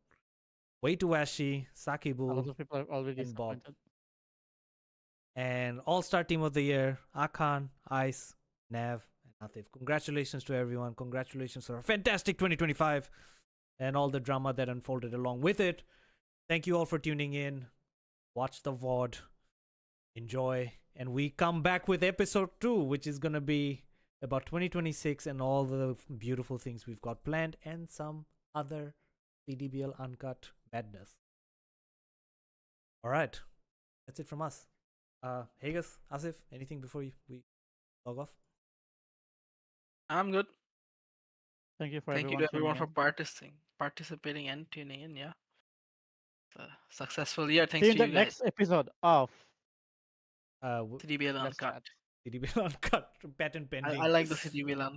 Waituashi, A lot Sakibul, of people are already and Bob. disappointed. And All-Star Team of the Year, Akan, Ice, Nav, and Atif. Congratulations to everyone. Congratulations for a fantastic 2025 and all the drama that unfolded along with it. Thank you all for tuning in. Watch the VOD. Enjoy. And we come back with episode 2, which is going to be about 2026 and all the beautiful things we've got planned and some other CDBL uncut madness. All right. That's it from us. Hagas, Asif, anything before we log off? I'm good. Thank you for Thank you everyone to everyone tuning for participating and tuning in. Yeah. It's a successful year. in. Thanks See you to in the you guys. next episode of CDBL Let's Uncut. Chat. CDBL uncut, patent pending. I like the CDBL Uncut.